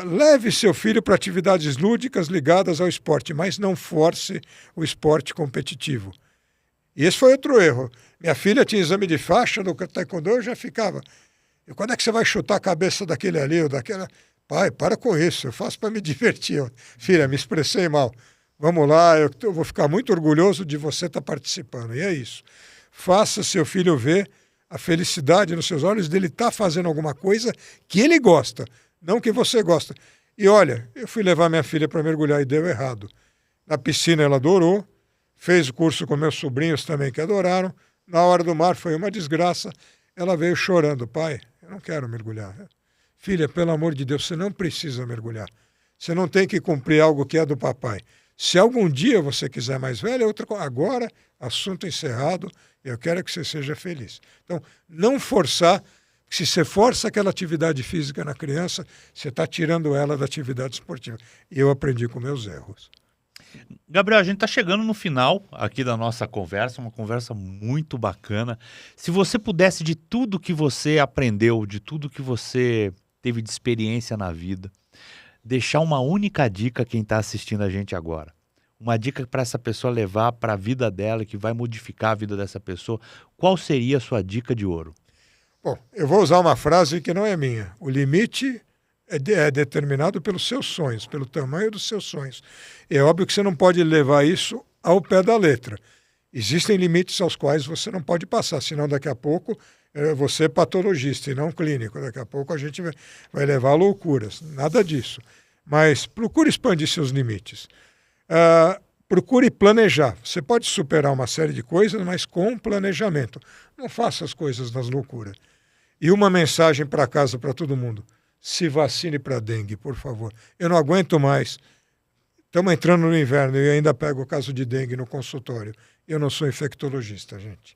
Leve seu filho para atividades lúdicas ligadas ao esporte, mas não force o esporte competitivo. E esse foi outro erro. Minha filha tinha exame de faixa no taekwondo, eu já ficava. E quando é que você vai chutar a cabeça daquele ali ou daquela? Pai, para com isso, eu faço para me divertir. Filha, me expressei mal. Vamos lá, eu vou ficar muito orgulhoso de você estar participando. E é isso. Faça seu filho ver a felicidade nos seus olhos dele estar fazendo alguma coisa que ele gosta, não que você gosta. E olha, eu fui levar minha filha para mergulhar e deu errado. Na piscina ela adorou, fez o curso com meus sobrinhos também que adoraram. Na hora do mar foi uma desgraça. Ela veio chorando. Pai, eu não quero mergulhar. Filha, pelo amor de Deus, você não precisa mergulhar. Você não tem que cumprir algo que é do papai. Se algum dia você quiser mais velha, agora, assunto encerrado, eu quero que você seja feliz. Então, não forçar. Se você força aquela atividade física na criança, você está tirando ela da atividade esportiva. E eu aprendi com meus erros. Gabriel, a gente está chegando no final aqui da nossa conversa, uma conversa muito bacana. Se você pudesse, de tudo que você aprendeu, de tudo que você teve de experiência na vida, deixar uma única dica a quem está assistindo a gente agora. Uma dica para essa pessoa levar para a vida dela, que vai modificar a vida dessa pessoa. Qual seria a sua dica de ouro? Bom, eu vou usar uma frase que não é minha. O limite é determinado pelos seus sonhos, pelo tamanho dos seus sonhos. É óbvio que você não pode levar isso ao pé da letra. Existem limites aos quais você não pode passar, senão daqui a pouco você é patologista e não clínico. Daqui a pouco a gente vai levar a loucuras. Nada disso. Mas procure expandir seus limites. Procure planejar. Você pode superar uma série de coisas, mas com planejamento. Não faça as coisas nas loucuras. E uma mensagem para casa para todo mundo. Se vacine para dengue, por favor. Eu não aguento mais. Estamos entrando no inverno e eu ainda pego o caso de dengue no consultório. Eu não sou infectologista, gente.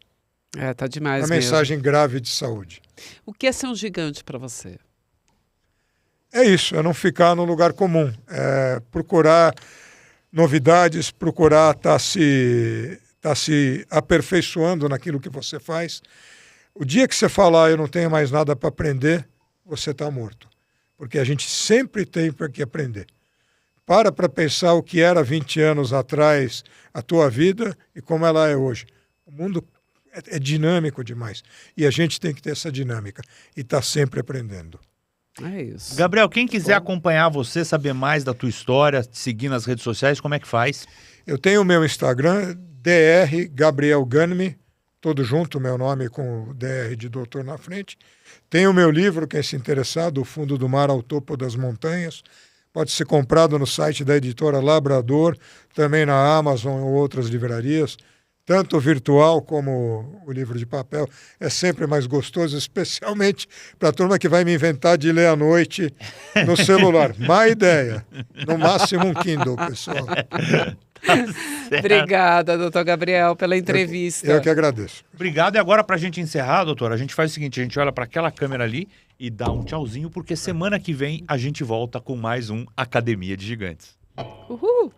Tá demais uma mesmo. Mensagem grave de saúde. O que é ser um gigante para você? É isso, é não ficar no lugar comum. É procurar novidades, procurar estar se aperfeiçoando naquilo que você faz. O dia que você falar, eu não tenho mais nada para aprender, você está morto. Porque a gente sempre tem que aprender. Para pensar o que era 20 anos atrás a tua vida e como ela é hoje. O mundo é dinâmico demais. E a gente tem que ter essa dinâmica e estar sempre aprendendo. É isso. Gabriel, quem quiser acompanhar você, saber mais da tua história, te seguir nas redes sociais, como é que faz? Eu tenho o meu Instagram, Dr. Gabriel Gunmi, todo junto, meu nome com o DR de doutor na frente. Tem o meu livro, quem se interessar, Do Fundo do Mar ao Topo das Montanhas. Pode ser comprado no site da editora Labrador, também na Amazon ou outras livrarias. Tanto o virtual como o livro de papel. É sempre mais gostoso, especialmente para a turma que vai me inventar de ler à noite no celular. Má ideia. No máximo um Kindle, pessoal. Obrigada, doutor Gabriel, pela entrevista. Eu que agradeço. Obrigado. E agora, para a gente encerrar, doutor, a gente faz o seguinte, a gente olha para aquela câmera ali e dá um tchauzinho, porque semana que vem a gente volta com mais um Academia de Gigantes. Uhul!